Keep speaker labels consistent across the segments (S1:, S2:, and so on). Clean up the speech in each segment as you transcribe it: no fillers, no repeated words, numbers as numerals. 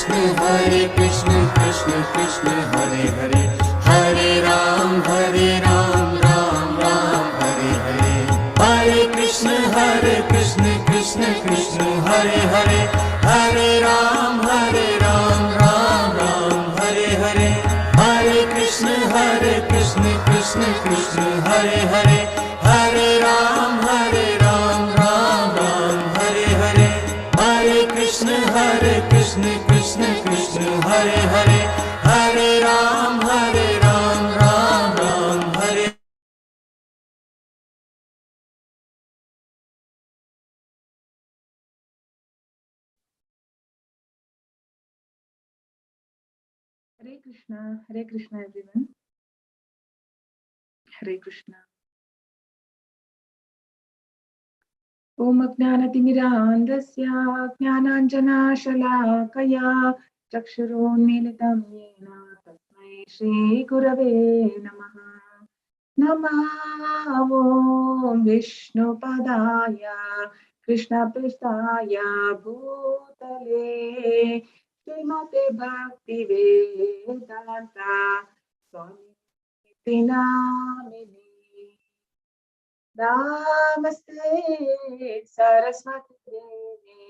S1: Krishna Krishna Krishna Hare Hare, Hare Ram Ram Ram Hare Hare, Hare Krishna Krishna Krishna Hare Hare, Hare Ram Ram Ram Hare Hare, Hare Krishna Krishna Krishna Hare Hare, Hare Ram Ram Ram Hare Hare, Hare Krishna Krishna Krishna Hare Hare, Hare Ram Ram Hare.
S2: Hare Krishna everyone. Hare Krishna. Om Ajnanatimidandasya Jnananjanashalakaya Chakshurunmilitam Yena Tasmai Shri Gurave Namaha. Namo Vishnupadaya Krishna Pristaya Bhutale Srimate Bhakti Vedanta Swami Namini Namaste Saraswati Devi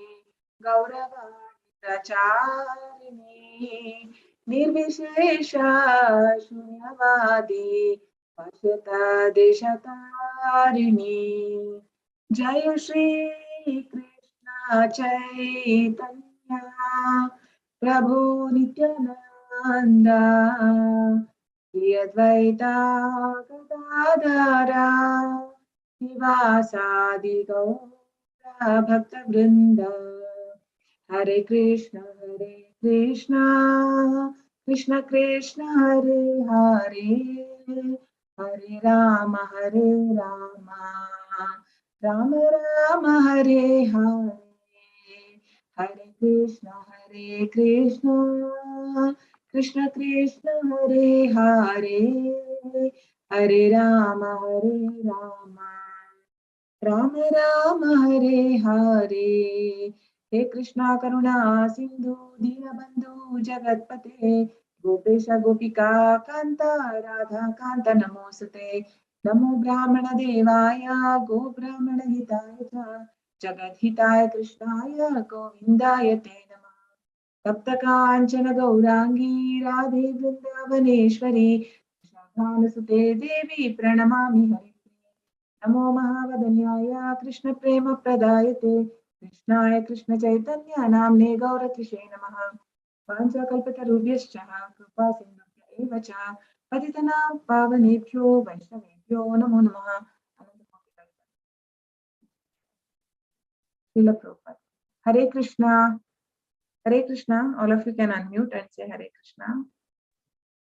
S2: Gauravani Pracharini Nirvishesha Shunyavadi Pashata Deshatarini. Jaya Shri Krishna Chaitanya Prabhu Nityananda Shri Advaita Gadadhara Nivasadi Gaura Bhakta Vrinda. Hare Krishna Krishna Krishna Hare Hare, Hare Rama Rama Rama Hare Hare, Hare Krishna Krishna Krishna Hare Hare, Hare Rama Rama Rama Hare Hare. He Krishna Karuna Sindhu Dinabandhu Jagatpate Gopesha Gopika Kanta Radha Kanta Namosate Namo Brahmana Devaya Go Brahmana Hitaya Jagat Hitaya Krishnaya Govindaya Te Namah. Tapta Kanchana Gaurangi Radhe Vrindavaneshwari Shabhanasute Devi Pranamami Hari. Namo Mahavadanyaya Krishna Prema Pradayate Krishnaya Krishna Chaitanya Namne Gauratishe Namaha. Vancha Kalpatarubhyascha Kripa Sindhubhya eva cha Patitanam Pavanebhyo Vaishnavebhyo Namo Namaha. Srila Prabhupada. Hare Krishna. Hare Krishna. All of you can unmute and say Hare Krishna.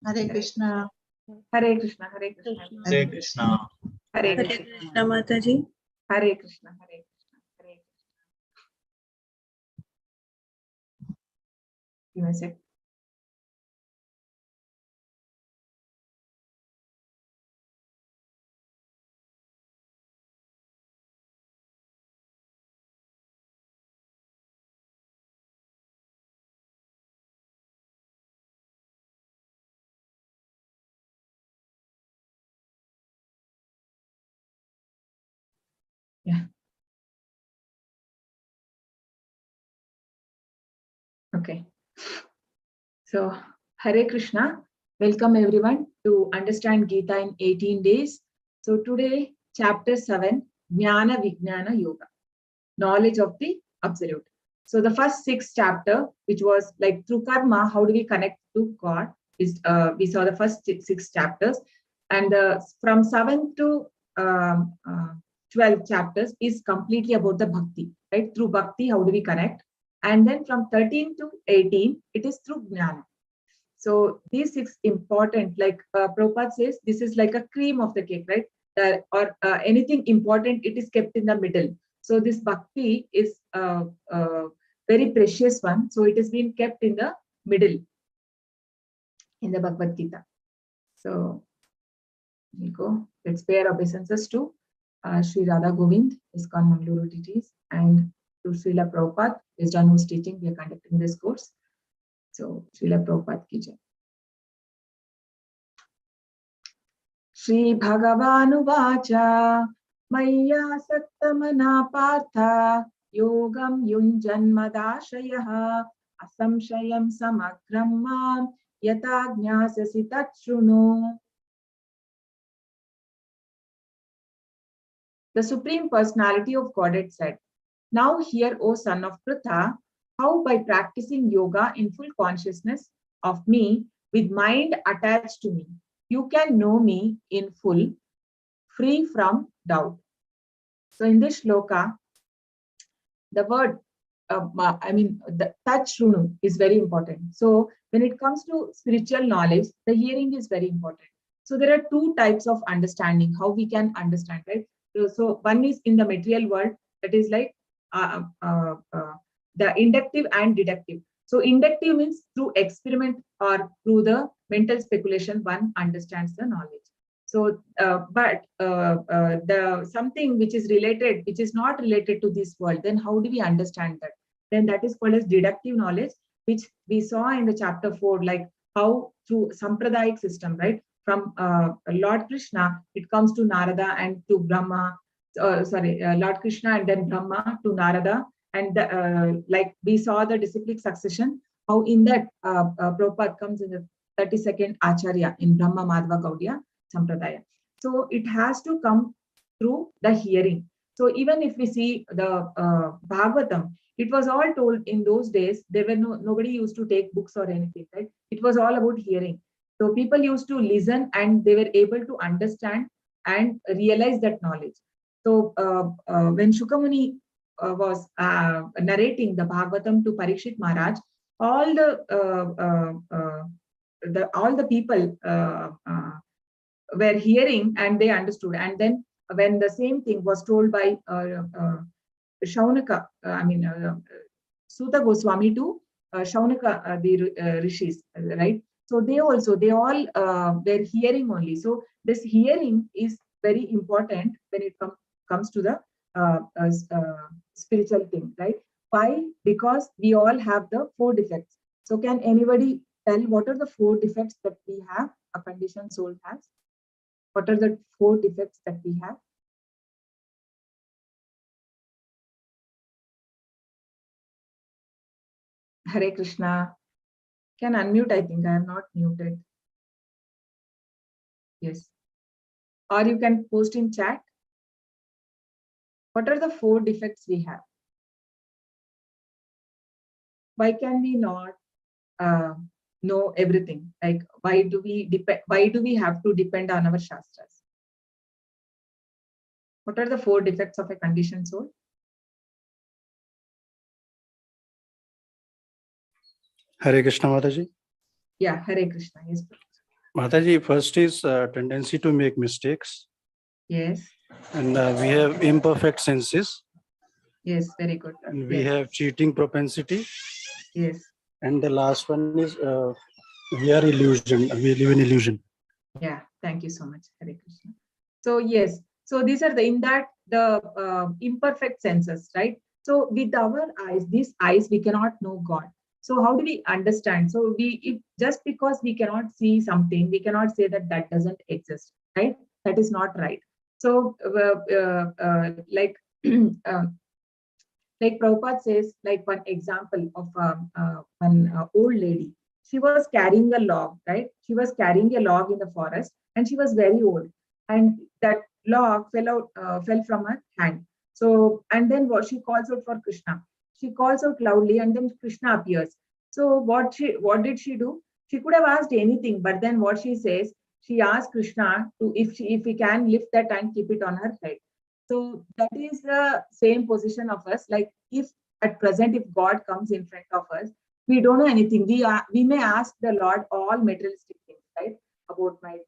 S3: Hare Krishna.
S2: Hare Krishna. Hare Krishna.
S4: Hare Krishna.
S2: Hare
S3: Hare
S2: Krishna.
S3: Krishna Mataji.
S2: Hare Krishna. Hare Krishna. Hare Krishna. Give me a sec. Yeah. Okay. So, Hare Krishna. Welcome everyone to understand Gita in 18 days. So today, chapter 7, Jnana Vignana Yoga, knowledge of the absolute. So the first 6 chapter, which was like through karma, how do we connect to God? Is we saw the first 6 chapters, and from 7 to 12 chapters is completely about the bhakti, right? Through bhakti, how do we connect? And then from 13 to 18, it is through jnana. So these 6 important, like Prabhupada says, this is like a cream of the cake, right? Or anything important, it is kept in the middle. So this bhakti is very precious one. So it has been kept in the middle in the Bhagavad Gita. So we go. Let's pay our obeisances to Sri Radha Govind, ISKCON Mangaluru deities, and to Srila Prabhupada, based on whose teaching we are conducting this course. So, Srila Prabhupada ki jai. Shri Bhagavanu Vacha Maya Saktamana Partha Yogam Yunjanmadashayah Asamshayam Samagram Yatagnyasasi Tatshrunu. The Supreme Personality of Godhead said, "Now hear, O son of Pritha, how by practicing yoga in full consciousness of me, with mind attached to me, you can know me in full, free from doubt." So in this shloka, the word, the Tatshrunu is very important. So when it comes to spiritual knowledge, the hearing is very important. So there are two types of understanding, how we can understand, right? So one is in the material world, that is like the inductive and deductive. So inductive means through experiment or through the mental speculation, one understands the knowledge. So, the something which is related, which is not related to this world, then how do we understand that? Then that is called as deductive knowledge, which we saw in the chapter 4, like how through Sampradayic system, right? From Lord Krishna, it comes to Narada and to Brahma, Lord Krishna and then Brahma to Narada. And like we saw the disciplic succession, how in that Prabhupada comes in the 32nd Acharya in Brahma Madhva Gaudiya Sampradaya. So it has to come through the hearing. So even if we see the Bhagavatam, it was all told in those days. There were nobody used to take books or anything, right? It was all about hearing. So people used to listen and they were able to understand and realize that knowledge. So when Shukamuni was narrating the Bhagavatam to Parikshit Maharaj, all the people were hearing and they understood. And then when the same thing was told by Shaunaka, Suta Goswami to Shaunaka, the rishis, right? So they all were hearing only. So this hearing is very important when it comes to the spiritual thing, right? Why? Because we all have the 4 defects. So can anybody tell what are the 4 defects that we have, a conditioned soul has? What are the 4 defects that we have? Hare Krishna. Can unmute, I think I am not muted. Yes. Or you can post in chat. What are the 4 defects we have? Why can we not know everything? Like why do we have to depend on our shastras? What are the 4 defects of a conditioned soul?
S4: Hare Krishna, Mataji.
S2: Yeah, Hare Krishna. Yes.
S4: Mataji, first is tendency to make mistakes.
S2: Yes.
S4: And we have imperfect senses.
S2: Yes, very good.
S4: And we have cheating propensity.
S2: Yes.
S4: And the last one is we are illusion. We live in illusion.
S2: Yeah, thank you so much, Hare Krishna. So yes, so these are the imperfect senses, right? So with our eyes, these eyes, we cannot know God. So how do we understand? So just because we cannot see something, we cannot say that doesn't exist, right? That is not right. So like like Prabhupada says, like one example of one old lady. She was carrying a log, right? She was carrying a log in the forest, and she was very old. And that log fell from her hand. So, and then what she calls out for Krishna. She calls out loudly, and then Krishna appears. So, what did she do? She could have asked anything, but then what she says, she asked Krishna to if he can lift that and keep it on her head. So that is the same position of us. Like if at present, if God comes in front of us, we don't know anything. We may ask the Lord all materialistic things, right? About my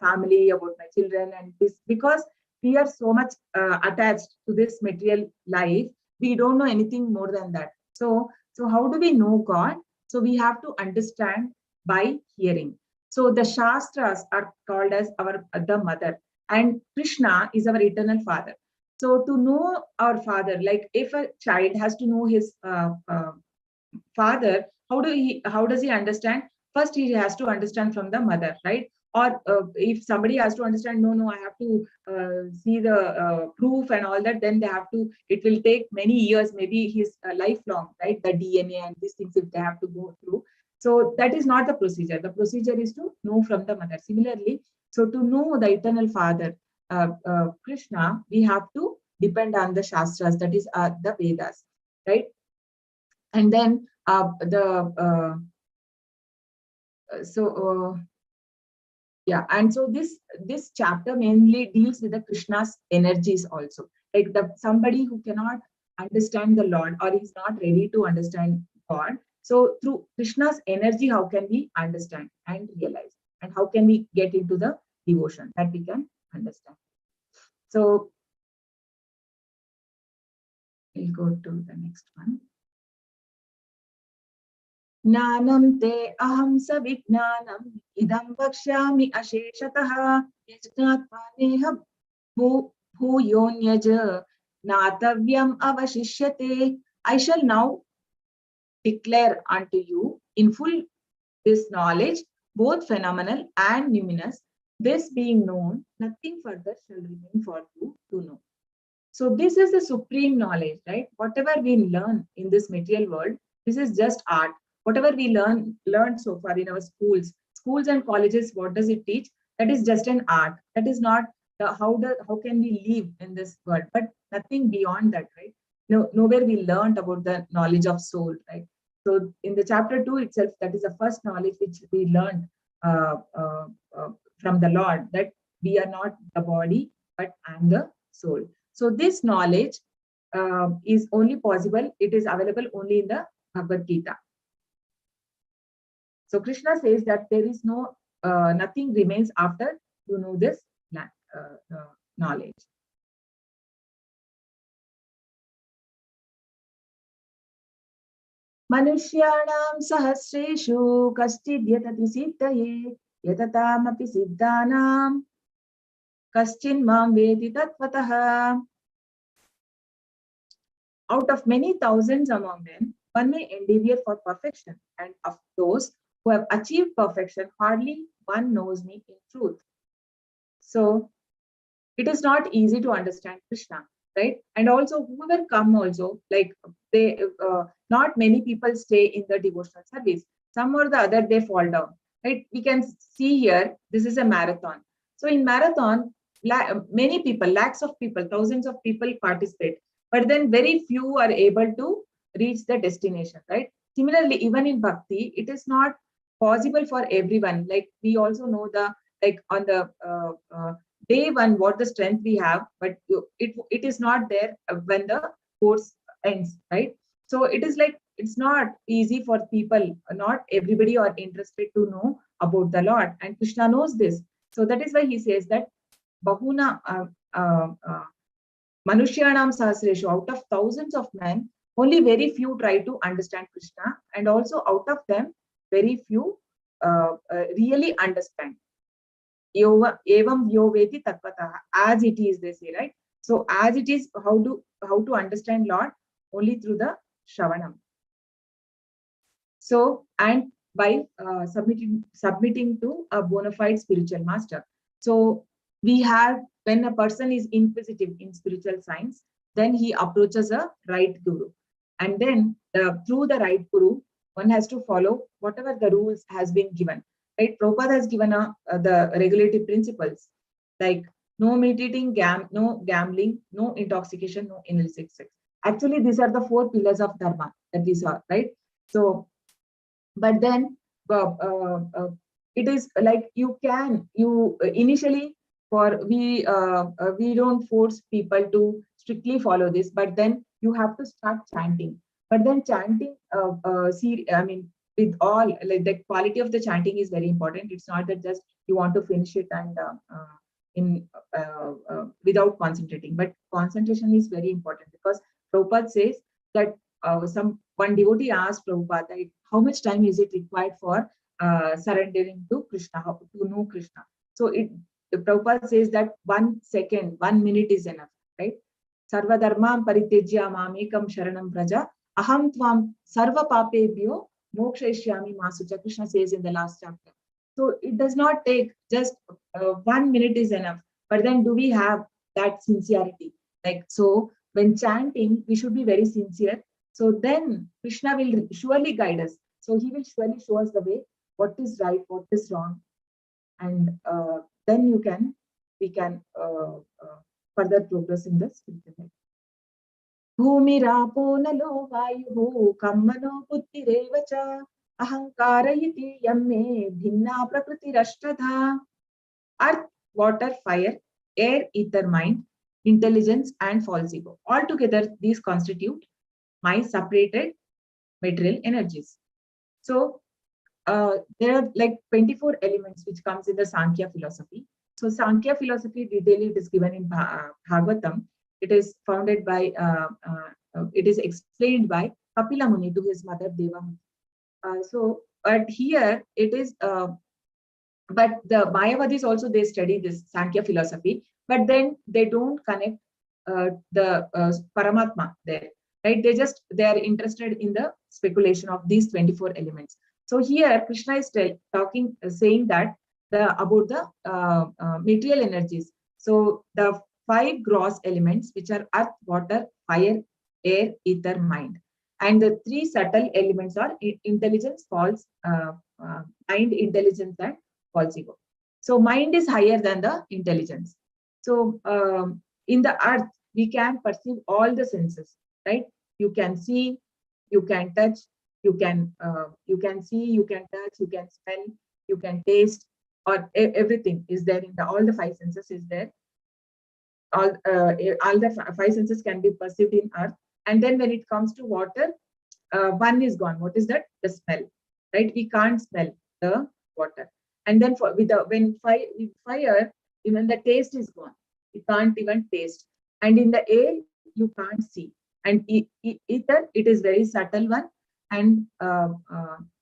S2: family, about my children, and this, because we are so much attached to this material life, we don't know anything more than that. So how do we know God? So we have to understand by hearing. So the Shastras are called as the mother, and Krishna is our eternal father. So to know our father, like if a child has to know his father, how does he understand? First, he has to understand from the mother, right? Or if somebody has to understand, no, I have to see the proof and all that, then they have to, it will take many years, maybe his lifelong, right? The DNA and these things, if they have to go through. So that is not the procedure. The procedure is to know from the mother. Similarly, so to know the eternal father, Krishna, we have to depend on the Shastras, that is the Vedas, right? And then yeah, and so this chapter mainly deals with the Krishna's energies also, like somebody who cannot understand the Lord or is not ready to understand God. So through Krishna's energy, how can we understand and realize, and how can we get into the devotion that we can understand? So we'll go to the next one. Jnanam te aham sa vignanam idam vakshyami asheshatah yajnatvaneha bhuyonyaja natavyam avashishyate. I shall now declare unto you in full this knowledge, both phenomenal and numinous. This being known, nothing further shall remain for you to know. So this is the supreme knowledge, right? Whatever we learn in this material world, this is just art. Whatever we learned so far in our schools and colleges, what does it teach? That is just an art. That is not how can we live in this world, but nothing beyond that, right? Nowhere we learned about the knowledge of soul, right? So in the chapter 2 itself, that is the first knowledge which we learned from the Lord, that we are not the body, but I am the soul. So this knowledge is only possible, it is available only in the Bhagavad Gita. So Krishna says that there is nothing remains after you know this knowledge. Manushyanam sahasreshu kaschid yatati siddhaye yatatamapi siddhanam kaschin mam vedi tatvatah. Out of many thousands among them, one may endeavor for perfection, and of those who have achieved perfection, hardly one knows me in truth. So it is not easy to understand Krishna, right? And also whoever come also, like they, not many people stay in the devotional service. Some or the other, they fall down, right? We can see here, this is a marathon. So in marathon, many people, lakhs of people, thousands of people participate, but then very few are able to reach the destination, right? Similarly, even in bhakti, it is not possible for everyone. Like we also know like on the day one, what the strength we have, but it is not there when the course ends, right? So it is like, it's not easy for people, not everybody are interested to know about the Lord, and Krishna knows this. So that is why he says that Bahuna Manushyanam Sahasreshu, out of thousands of men, only very few try to understand Krishna, and also out of them, very few really understand. Evam yo veti tatvatah, as it is, they say, right? So as it is, how to understand Lord? Only through the Shravanam. So, and by submitting to a bona fide spiritual master. So we have, when a person is inquisitive in spiritual science, then he approaches a right guru. And then through the right guru, one has to follow whatever the rules has been given. Right? Prabhupada has given the regulative principles, like no meditating, no gambling, no intoxication, no illicit sex. Actually, these are the 4 pillars of dharma that we saw, right? So, but then it is like you initially we don't force people to strictly follow this, but then you have to start chanting. But then chanting, with all, like the quality of the chanting is very important. It's not that just you want to finish it and without concentrating, but concentration is very important, because Prabhupada says that one devotee asked Prabhupada, how much time is it required for surrendering to Krishna, to know Krishna? So Prabhupada says that 1 second, 1 minute is enough, right? Sarva dharmam paritejya mamekam sharanam praja aham tvam sarva papebhyo Mokshaishyami Masucha, Krishna says in the last chapter. So it does not take just 1 minute is enough. But then do we have that sincerity? Like, so when chanting, we should be very sincere. So then Krishna will surely guide us. So he will surely show us the way, what is right, what is wrong. And then we can further progress in the spiritual life. Bhumirapo nalo vayuhu kammano buddhirev cha ahankara iti yamme bhinna prakritirashtadha. Earth, water, fire, air, ether, mind, intelligence, and false ego. Altogether, these constitute my separated material energies. So there are like 24 elements which comes in the Sankhya philosophy. So Sankhya philosophy detail it is given in Bhagavatam. It is founded by, it is explained by Kapila Muni to his mother Devamuni. But here it is, but the Mayavadis also, they study this Sankhya philosophy, but then they don't connect the Paramatma there, right? They are interested in the speculation of these 24 elements. So here Krishna is saying that about the material energies. So the 5 gross elements, which are earth, water, fire, air, ether, mind. And the 3 subtle elements are intelligence, false, mind, intelligence, and false ego. So mind is higher than the intelligence. So in the earth, we can perceive all the senses, right? You can see, you can touch, you can see, you can touch, you can smell, you can taste, or everything is there in all the 5 senses is there. All the 5 senses can be perceived in earth. And then when it comes to water, one is gone. What is that? The smell, right? We can't smell the water. And then with fire, even the taste is gone. You can't even taste. And in the air, you can't see. And ether, it is very subtle one. And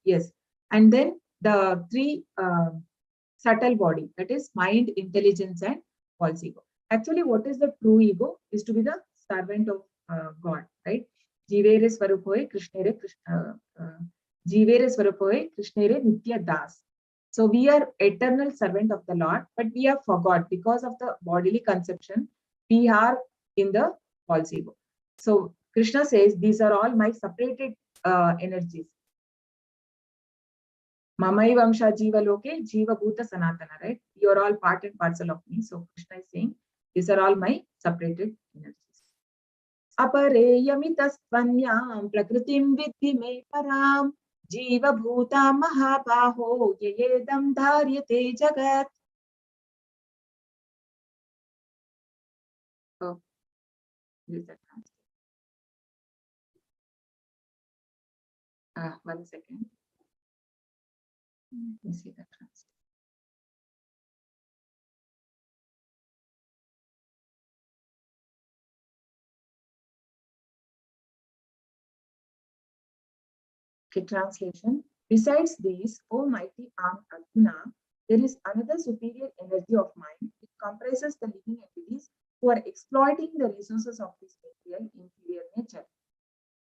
S2: yes. And then the 3 subtle body, that is mind, intelligence, and false ego. Actually, what is the true ego? Is to be the servant of God, right? Jivere Swarupoe Krishnere Jivere Swarupoe Krishnere Nitya Das. So we are eternal servant of the Lord, but we have forgot because of the bodily conception, we are in the false ego. So Krishna says, these are all my separated energies. Mamai Vamsha Jiva Loke, Jiva Bhuta Sanatana, right? You are all part and parcel of me. So Krishna is saying, these are all my separated energies. Apareyamitastvanyam prakritim vidhi me param jiva bhuta mahabaho yayedam dharyate jagat. Oh, is that 1 second. Let me see that translation. Okay, translation. Besides these, O mighty armed Arjuna, there is another superior energy of mind which comprises the living entities who are exploiting the resources of this material inferior nature.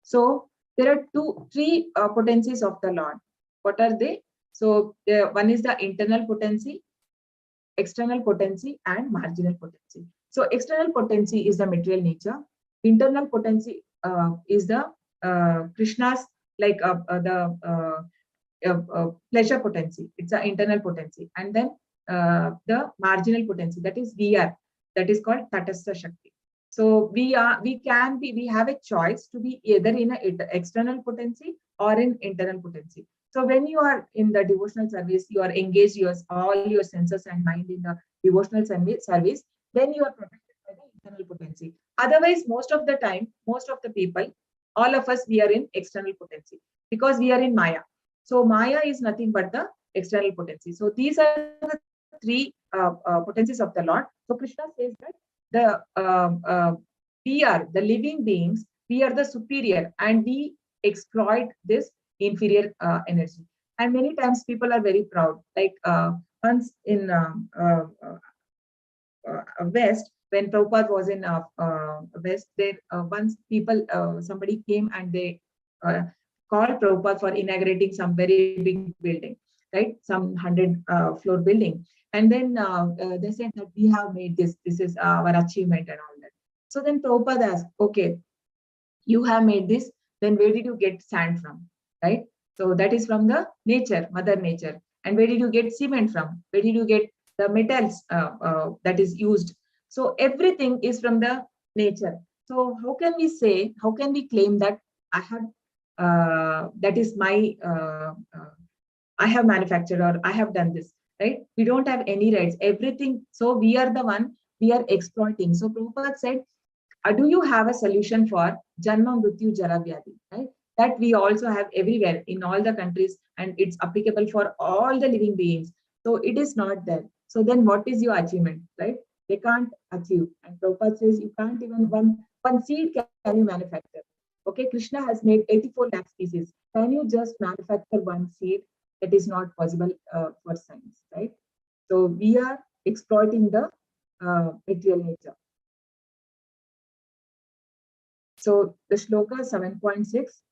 S2: So there are 3 potencies of the Lord. What are they? So one is the internal potency, external potency, and marginal potency. So external potency is the material nature. Internal potency is the Krishna's, like the pleasure potency. It's an internal potency. And then the marginal potency, that is VR, that is called Tatastha Shakti. So we have a choice to be either in an external potency or in internal potency. So when you are in the devotional service, you are engaged all your senses and mind in the devotional service, then you are protected by the internal potency. Otherwise, most of the time, most of the people, all of us, we are in external potency because we are in Maya. So Maya is nothing but the external potency. So these are the 3 potencies of the Lord. So Krishna says that we are the living beings, we are the superior, and we exploit this inferior energy. And many times people are very proud. Like once in West, when Prabhupada was in West, there once somebody came and they called Prabhupada for inaugurating some very big building, right? Some 100 floor building. And then they said that we have made this is our achievement and all that. So then Prabhupada asked, okay, you have made this, then where did you get sand from, right? So that is from the nature, Mother Nature. And where did you get cement from? Where did you get the metals that is used? So everything is from the nature. So how can we say, how can we claim that I have, that is my, I have manufactured or I have done this, right? We don't have any rights, everything. So we are the one, we are exploiting. So Prabhupada said, do you have a solution for Janma Mrityu Jara Vyadhi, right? That we also have everywhere in all the countries, and it's applicable for all the living beings. So it is not there. So then what is your achievement, right? They can't achieve. And Prabhupada says you can't even one seed can you manufacture. Okay, Krishna has made 84 lakh species. Can you just manufacture one seed? That is not possible for science, right? So we are exploiting the material nature. So the shloka 7.6,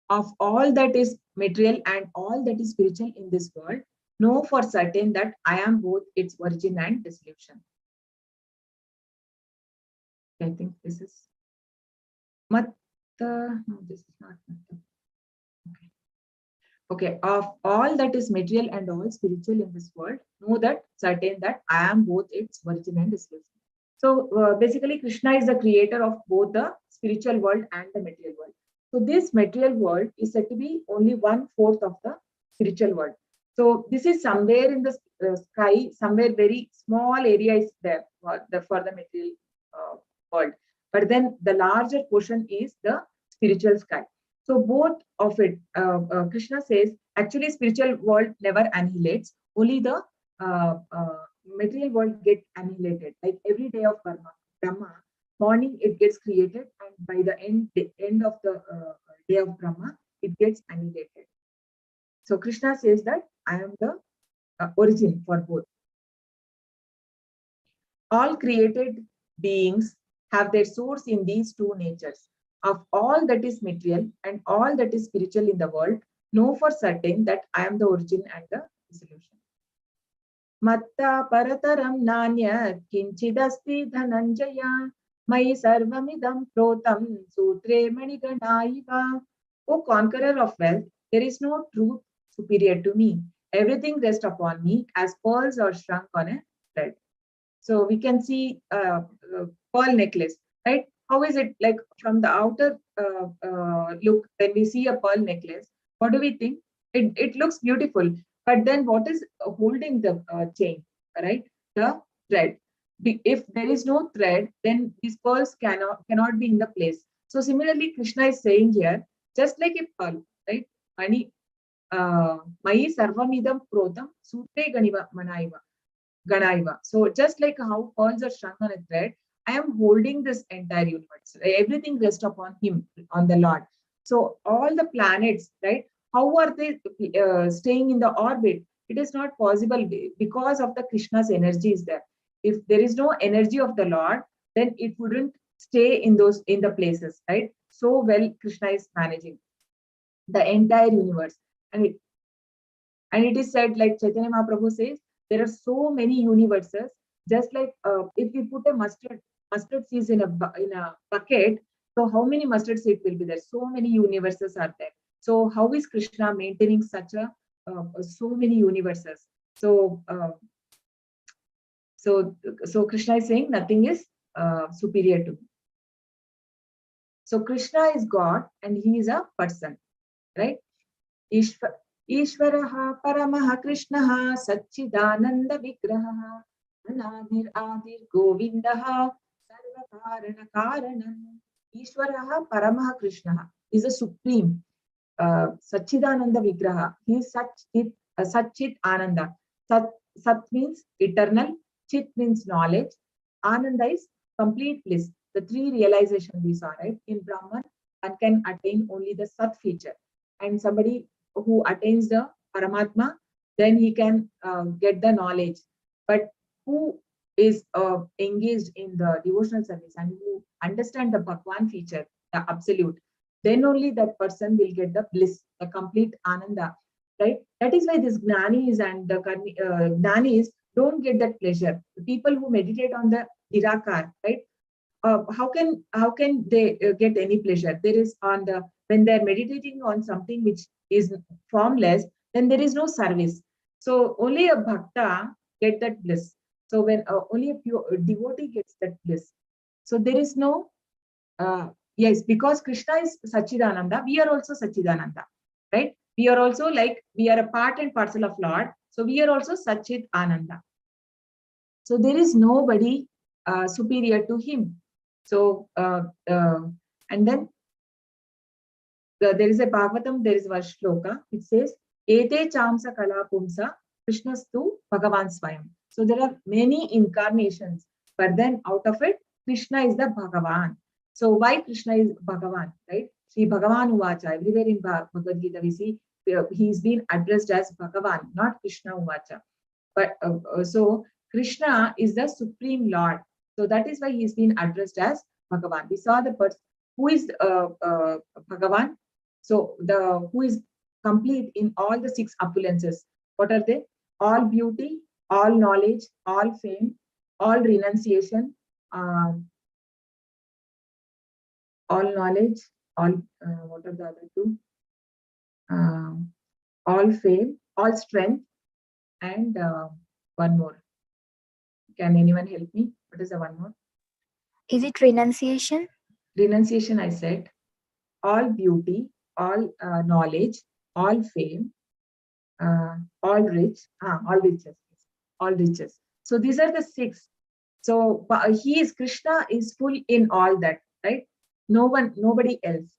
S2: of all that is material and all that is spiritual in this world, know for certain that I am both its origin and dissolution. I think this is no, this is not okay. Okay, of all that is material and all spiritual in this world, know that certain that I am both its origin and dissolution. So basically, Krishna is the creator of both the spiritual world and the material world. So this material world is said to be only 1/4 of the spiritual world. So this is somewhere in the sky, somewhere very small area is there for the material world. But then the larger portion is the spiritual sky. So both of it, Krishna says, actually spiritual world never annihilates, only the material world get annihilated. Like every day of Brahma, morning it gets created, and by the end of the day of Brahma, it gets annihilated. So Krishna says that I am the origin for both. All created beings have their source in these two natures. Of all that is material and all that is spiritual in the world, know for certain that I am the origin and the dissolution. Matta parataram nanya kinchidasti dhananjaya mai sarvamidam protam sutre maniganaiva. O conqueror of wealth, there is no truth superior to me. Everything rests upon me as pearls are shrunk on a thread. So we can see pearl necklace, right? How is it like from the outer look? When we see a pearl necklace, what do we think? It looks beautiful, but then what is holding the chain, right? The thread. If there is no thread, then these pearls cannot be in the place. So similarly, Krishna is saying here, just like a pearl, right? Mani, Mayi sarvamidam protam sutre ganiva manaiva. Ganaiva. So just like how pearls are strung on a thread, I am holding this entire universe. Everything rests upon him, on the Lord. So all the planets, right? How are they staying in the orbit? It is not possible because of the Krishna's energy is there. If there is no energy of the Lord, then it wouldn't stay in the places, right? So well, Krishna is managing the entire universe, and it is said, like Chaitanya Mahaprabhu says, there are so many universes. Just like if we put a mustard seeds in a bucket, so how many mustard seeds will be there? So many universes are there. So how is Krishna maintaining such a so many universes? So Krishna is saying nothing is superior to me. So Krishna is God and he is a person, right? Ishvaraha Paramaha Krishnaha Satchidananda Vigraha Anadir Adir Govindaha Sarvakarana Karanam. Ishvaraha Paramaha Krishnaha is a supreme Satchidananda Vigraha. He is Satchit Ananda. Sat means eternal, Chit means knowledge, Ananda is complete bliss. The three realizations these are, right? In Brahman, one can attain only the Sat feature, and somebody who attains the Paramatma, then he can get the knowledge. But who is engaged in the devotional service and who understand the Bhagwan feature, the absolute, then only that person will get the bliss, the complete ananda, right? That is why this jnanis and the jnanis don't get that pleasure. The people who meditate on the nirakar, right? How can they get any pleasure? There is on the when they're meditating on something which is formless, then there is no service. So only a bhakta get that bliss. So when only a pure devotee gets that bliss. So there is no yes, because Krishna is Sachidananda, we are also Sachidananda, right? We are also like we are a part and parcel of Lord. So we are also Sachid Ananda. So there is nobody superior to him. So and then there is a Bhagavatam, there is one shloka. It says, Ete chamsa kala pumsa Krishnastu Bhagavan Swayam. So there are many incarnations, but then out of it, Krishna is the Bhagavan. So why Krishna is Bhagavan, right? Sri Bhagavan Uvacha. Everywhere in Bhagavad Gita we see he's been addressed as Bhagavan, not Krishna Uvacha. But so Krishna is the Supreme Lord. So that is why he's been addressed as Bhagavan. We saw the person who is Bhagavan. So the who is complete in all the six opulences. What are they? All beauty, all knowledge, all fame, all renunciation, all knowledge, all what are the other two? All fame, all strength, and one more. Can anyone help me? What is the one more?
S5: Is it renunciation?
S2: Renunciation, I said. All beauty, all knowledge, all fame, all riches. All riches. So these are the six. So Krishna is full in all that, right? Nobody else.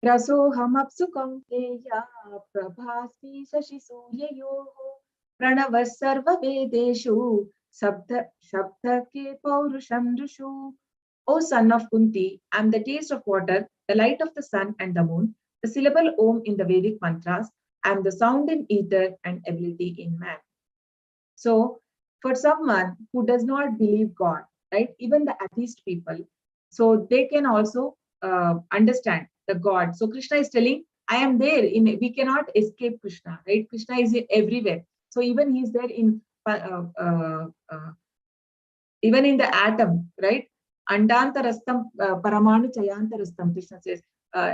S2: Rasohamapsu kaunteya prabhasi sashi suryayoho pranava sarva vedeshu shabda ke paurusham rishu. O son of Kunti, I am the taste of water, the light of the sun and the moon, the syllable Om in the Vedic mantras, I am the sound in ether and ability in man. So for someone who does not believe God, right, even the atheist people, so they can also understand the God. So Krishna is telling, I am there. We cannot escape Krishna, right? Krishna is everywhere. So even he's there in even in the atom, right? Andantarastam paramanu chayantarastam, Krishna says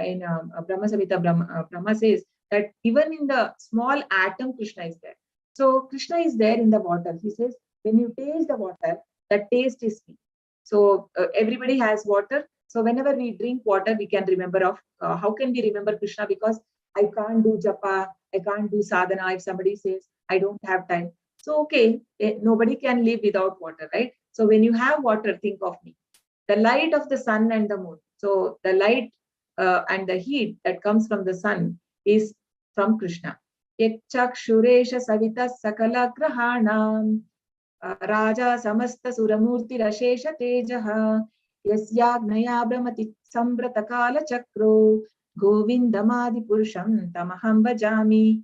S2: in Brahma Samhita, Brahma says that even in the small atom, Krishna is there. So Krishna is there in the water. He says, when you taste the water, that taste is me. So everybody has water. So whenever we drink water, we can remember of, how can we remember Krishna? Because I can't do japa, I can't do sadhana. If somebody says, I don't have time. So, okay, nobody can live without water, right? So when you have water, think of me. The light of the sun and the moon. So the light and the heat that comes from the sun is from Krishna. Yakshuresha savita sakala grahanam raja samasta suramurti rashesha tejaha yasyaghnaya brahmati sambrata kala chakro govindamadi purusham tamaham bhajami.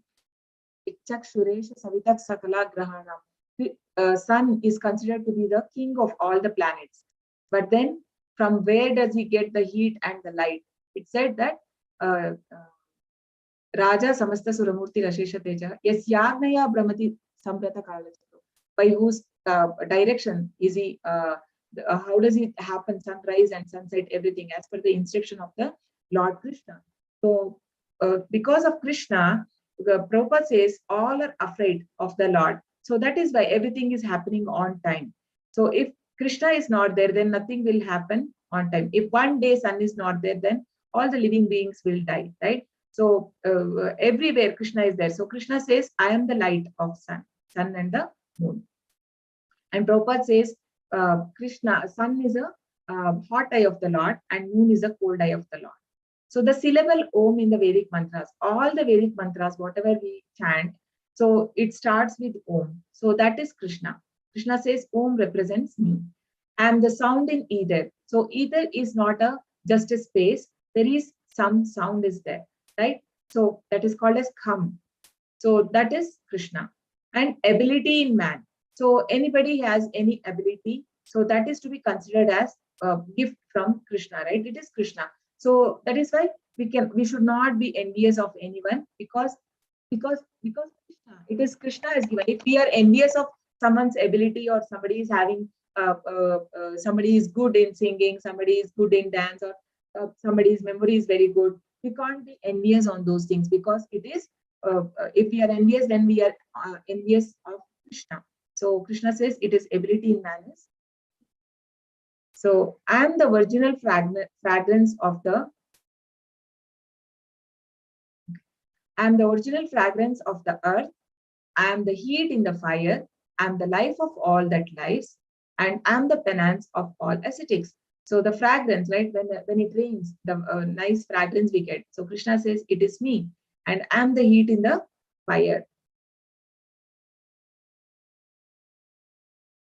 S2: Yakshuresha savita sakala grahanam. Sun is considered to be the king of all the planets. But then from where does he get the heat and the light? It said that Raja Samasta Suramurti Rashesha Teja, Yasyagnaya Brahmati Samprata Kalachakro. By whose direction is he, how does it happen, sunrise and sunset, everything as per the instruction of the Lord Krishna. So because of Krishna, Prabhupada says all are afraid of the Lord. So that is why everything is happening on time. So if Krishna is not there, then nothing will happen on time. If one day sun is not there, then all the living beings will die, right? So everywhere Krishna is there. So Krishna says, I am the light of sun and the moon. And Prabhupada says, Krishna, sun is a hot eye of the Lord and moon is a cold eye of the Lord. So the syllable Om in the Vedic mantras, all the Vedic mantras, whatever we chant, so it starts with Om. So that is Krishna. Krishna says Om represents me. And the sound in ether. So ether is not just a space. There is some sound is there, right? So that is called as Kham. So that is Krishna. And ability in man. So anybody has any ability. So that is to be considered as gift from Krishna, right? It is Krishna. So that is why we should not be envious of anyone, because Krishna, it is Krishna is given. If we are envious of someone's ability, or somebody is having somebody is good in singing, somebody is good in dance, or somebody's memory is very good, we can't be envious on those things, because it is if we are envious, then we are envious of Krishna. So Krishna says it is ability in manners. So I am the virginal fragrance of the original fragrance of the earth. I am the heat in the fire. I am the life of all that lives, and I am the penance of all ascetics. So the fragrance, right? When it rains, the nice fragrance we get. So Krishna says, it is me, and I am the heat in the fire.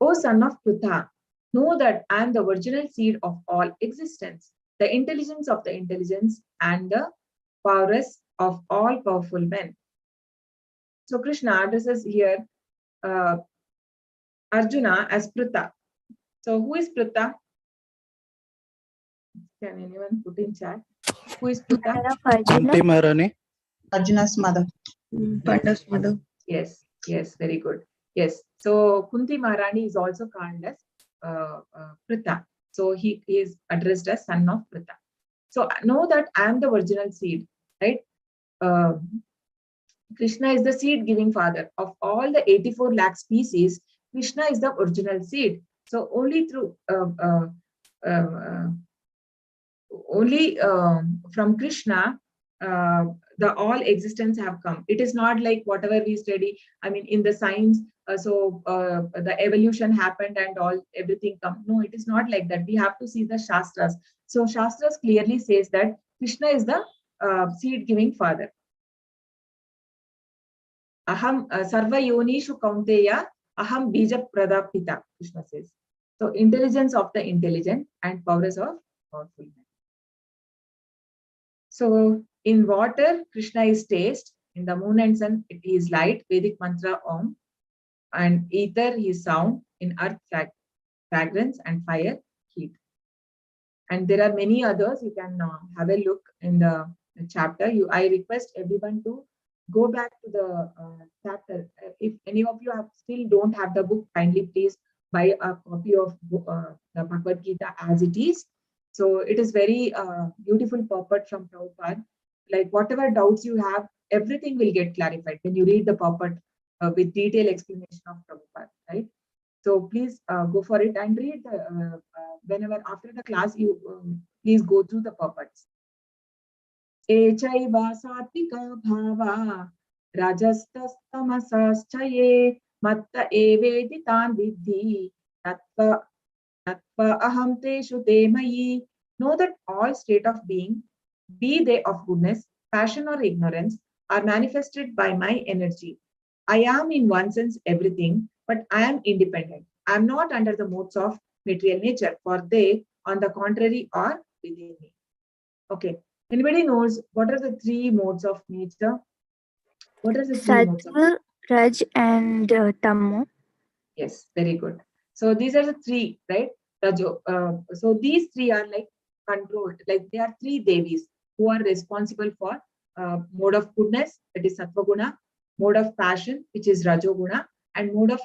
S2: O son of Pritha, know that I am the original seed of all existence, the intelligence of the intelligence, and the prowess of all powerful men. So Krishna addresses here Arjuna as Pritha. So who is Pritha? Can anyone put in chat? Who is Pritha?
S5: Mother of Arjuna.
S4: Kunti Maharani.
S3: Arjuna's mother.
S6: Pandav's mother.
S2: Yes, very good. Yes. So Kunti Maharani is also called as Pritha. So he is addressed as son of Pritha. So know that I am the original seed, right? Krishna is the seed giving father of all the 84 lakh species. Krishna is the original seed. So only through from Krishna the all existence have come. It is not like whatever we study, I mean in the science, the evolution happened and all everything come. No, it is not like that. We have to see the Shastras. So Shastras clearly says that Krishna is the seed giving father. Aham sarva yonishu kaunteya aham bija pradapita, Krishna says. So intelligence of the intelligent and powers of powerful men. So in water, Krishna is taste. In the moon and sun, it is light, Vedic mantra Om. And ether, he is sound. In earth, fragrance, and fire, heat. And there are many others. You can have a look in the chapter. I request everyone to go back to the chapter. If any of you still don't have the book, kindly please buy a copy of the Bhagavad Gita as it is. So it is very beautiful purport from Prabhupada. Like whatever doubts you have, everything will get clarified when you read the purport with detailed explanation of Prabhupada, right? So please go for it and read whenever after the class you please go through the purports. Echaiva satvika bhava rajastastamasa matta eveditan vidhi tattva aham teshu te mayi. Know that all state of being, be they of goodness, passion or ignorance, are manifested by my energy. I am in one sense everything, but I am independent. I am not under the modes of material nature, for they, on the contrary, are within me. Okay. Anybody knows what are the three modes of nature? What are the three modes of nature?
S5: Sattva, Raj, and Tammo.
S2: Yes, very good. So these are the three, right? Rajo. So these three are like controlled, like they are three Devis who are responsible for mode of goodness, that is Sattva Guna, mode of passion, which is Rajo Guna, and mode of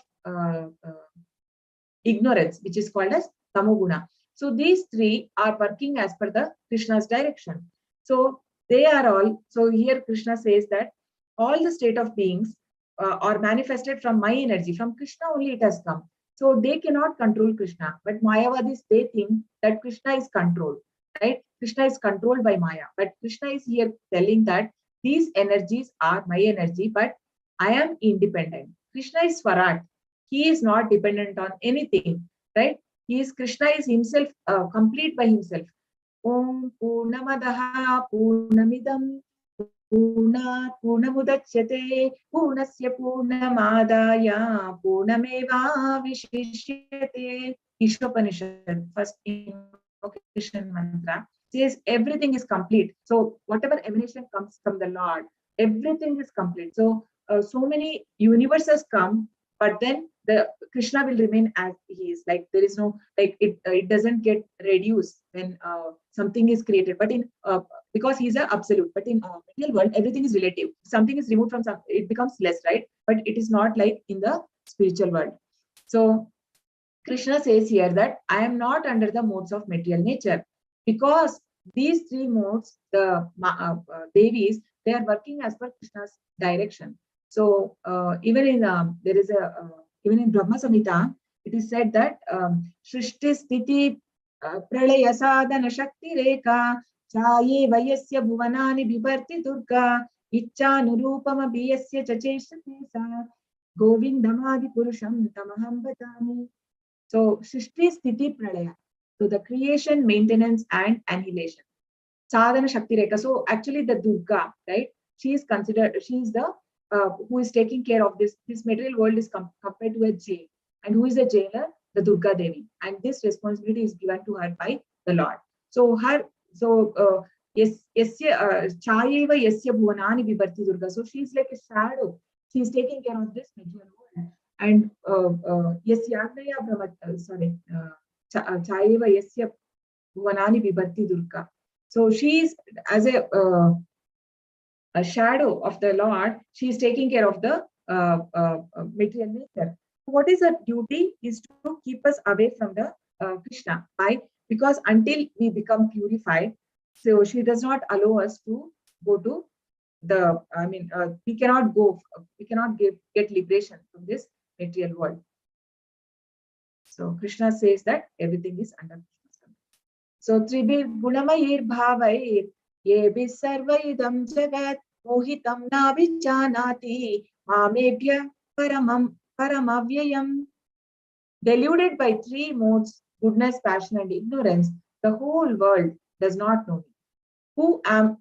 S2: ignorance, which is called as Tamo Guna. So these three are working as per the Krishna's direction. So they are all, so here Krishna says that all the state of beings are manifested from my energy, from Krishna only it has come. So they cannot control Krishna, but Mayavadis, they think that Krishna is controlled, right? Krishna is controlled by Maya, but Krishna is here telling that these energies are my energy, but I am independent. Krishna is Swarat. He is not dependent on anything, right? Krishna is himself, complete by himself. Om Purnamadaha Purnamidam Purnamudachyate Purnasya Purnamadaya Purnameva Vishishyate. Ishopanishad, first invocation mantra, says everything is complete. So whatever emanation comes from the Lord, everything is complete. So so many universes come, but then the Krishna will remain as he is. Like there is no, like it doesn't get reduced when something is created. But in because he's an absolute. But in material world, everything is relative. Something is removed from some, it becomes less, right? But it is not like in the spiritual world. So Krishna says here that I am not under the modes of material nature, because these three modes, the Devis, they are working as per Krishna's direction. So even in there is a even in Brahma Samhita, it is said that Shrishti Sthiti Pralaya Sadhana Shakti Rekha Chaye Vayasya Bhuvanani Bibharti Durga Icha Nurupama Biyasya Chacheshati Sa Govindamadi Purusham Tamaham Bhatami. So Shrishti Sthiti Pralaya. So the creation, maintenance, and annihilation. Sadhana Shakti Rekha. So actually the Durga, right? She is considered, she is the who is taking care of this. This material world is compared to a jail. And who is a jailer? The Durga Devi. And this responsibility is given to her by the Lord. So her, so yes, Chayeva Yasya Bhuvanani Vibharti Durga. So she is like a shadow. She is taking care of this material world. And Yasyagaya Brahmat, sorry, Chayeva Yasya Bhuvanani Vibharti Durga. So she is as a shadow of the Lord. She is taking care of the material nature. What is her duty? Is to keep us away from the Krishna. Why? Because until we become purified, so she does not allow us to go to the. I mean, we cannot go. We cannot get liberation from this material world. So Krishna says that everything is under Krishna's control. So Tribir Gunamayir Bhavair Yebi Sarvaidam Jagat Mohitam Navichanati Mamebhya Paramavyayam. Deluded by three modes, goodness, passion, and ignorance, the whole world does not know me, who am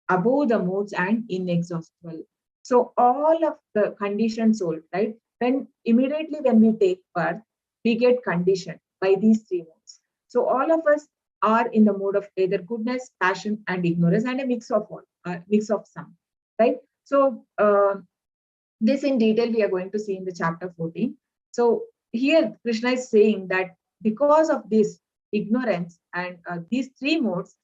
S2: above the modes and inexhaustible. So all of the conditioned soul, right? When immediately when we take birth, we get conditioned by these three modes. So all of us are in the mode of either goodness, passion, and ignorance, and a mix of all, mix of some, right? So this in detail we are going to see in the chapter 14. So here Krishna is saying that because of this ignorance and these three modes,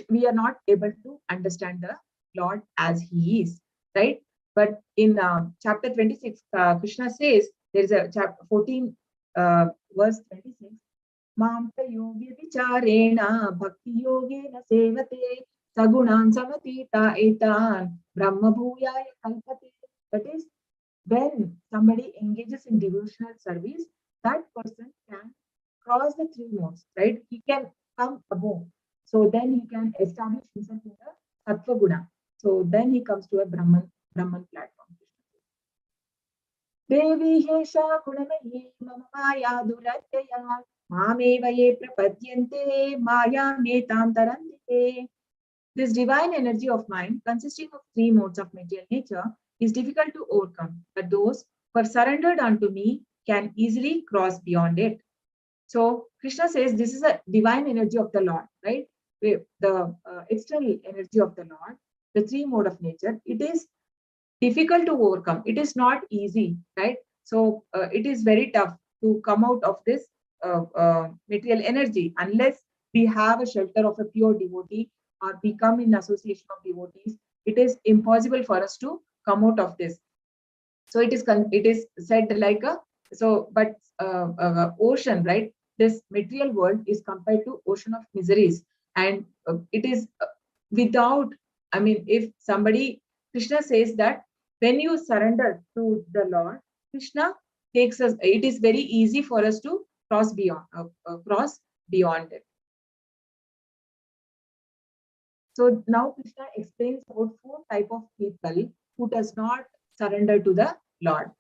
S2: we are not able to understand the Lord as he is, right? But in chapter 26, Krishna says, there is a chapter 14, verse 26, Mam yogi vicharena bhakti yogena sevate sagunan samatita etan brahma bhuyaya kalpate. That is, when somebody engages in devotional service, that person can cross the three modes, right? He can come above. So then he can establish himself in the Sattva Guna. So then he comes to a Brahman platform. Devi Hesha Gunamayi Mama Maya Duratyaya Mameva Ye Prapadyante Maya Metam Tarantite. This divine energy of mind, consisting of three modes of material nature, is difficult to overcome, but those who have surrendered unto me can easily cross beyond it. So Krishna says this is a divine energy of the Lord, right? The external energy of the Lord, the three mode of nature, it is difficult to overcome. It is not easy, right? So it is very tough to come out of this material energy unless we have a shelter of a pure devotee or become in association of devotees. It is impossible for us to come out of this. So it is said like a but ocean, right? This material world is compared to ocean of miseries, and it is without. I mean, if somebody, Krishna says that when you surrender to the Lord, Krishna takes us. It is very easy for us to cross beyond it. So now Krishna explains about four type of people who does not surrender to the Lord.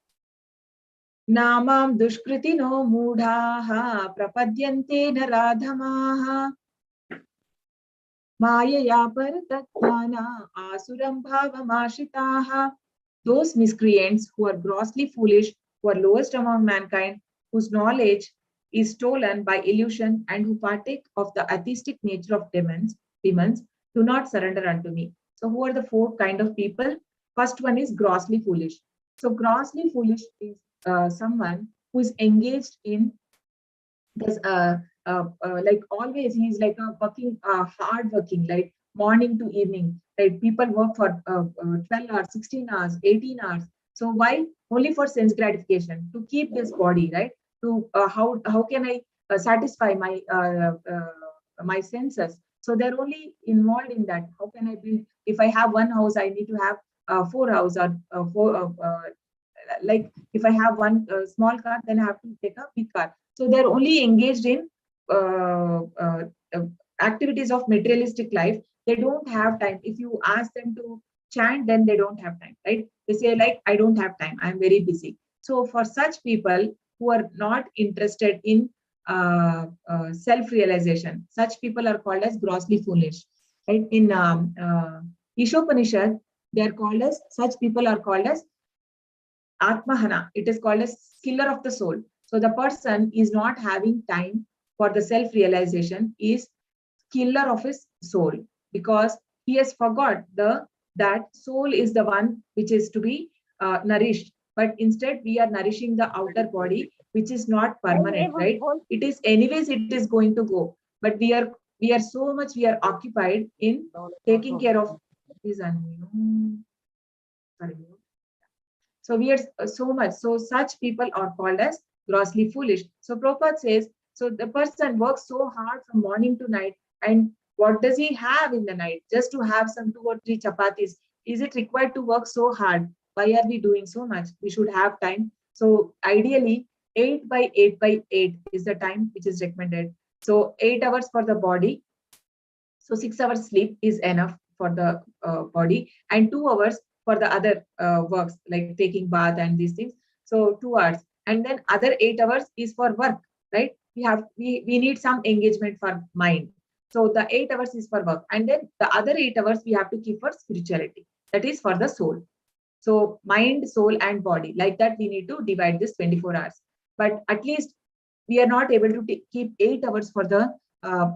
S2: Namam dushkritino mudhaha prapadyante naradhamaha mayaya paratatmana asuram bhavamashitaha. Those miscreants who are grossly foolish, who are lowest among mankind, whose knowledge is stolen by illusion and who partake of the atheistic nature of demons, do not surrender unto me. So who are the four kind of people? First one is grossly foolish. So grossly foolish is someone who is engaged in this, like always, he's like a working, hard working, like morning to evening, right? People work for 12 hours, 16 hours, 18 hours. So why? Only for sense gratification, to keep this body, right? To how can I satisfy my senses? So they're only involved in that. How can I build? If I have one house, I need to have four houses, or like if I have one small car, then I have to take a big car. So they're only engaged in uh, uh, uh, activities of materialistic life. They don't have time. If you ask them to chant, then they don't have time, right? They say like, I don't have time, I'm very busy. So for such people who are not interested in self-realization, such people are called as grossly foolish, right? In Ishopanishad, they are called as, such people are called as Atmahana. It is called as killer of the soul. So the person is not having time for the self-realization, is killer of his soul, because he has forgot that soul is the one which is to be nourished. But instead, we are nourishing the outer body, which is not permanent, right? It is anyways, it is going to go. But we are so much, we are occupied in taking care of these. Sorry. So we are so much. So such people are called as grossly foolish. So Prabhupada says, so the person works so hard from morning to night, and what does he have in the night? Just to have some 2 or 3 chapatis. Is it required to work so hard? Why are we doing so much? We should have time. So ideally, 8 by 8 by 8 is the time which is recommended. So 8 hours for the body. So 6 hours sleep is enough for the body, and 2 hours for the other works like taking bath and these things. So 2 hours, and then other 8 hours is for work, right? We need some engagement for mind. So the 8 hours is for work, and then the other 8 hours we have to keep for spirituality. That is for the soul. So mind, soul, and body. Like that, we need to divide this 24 hours. But at least we are not able to keep 8 hours for the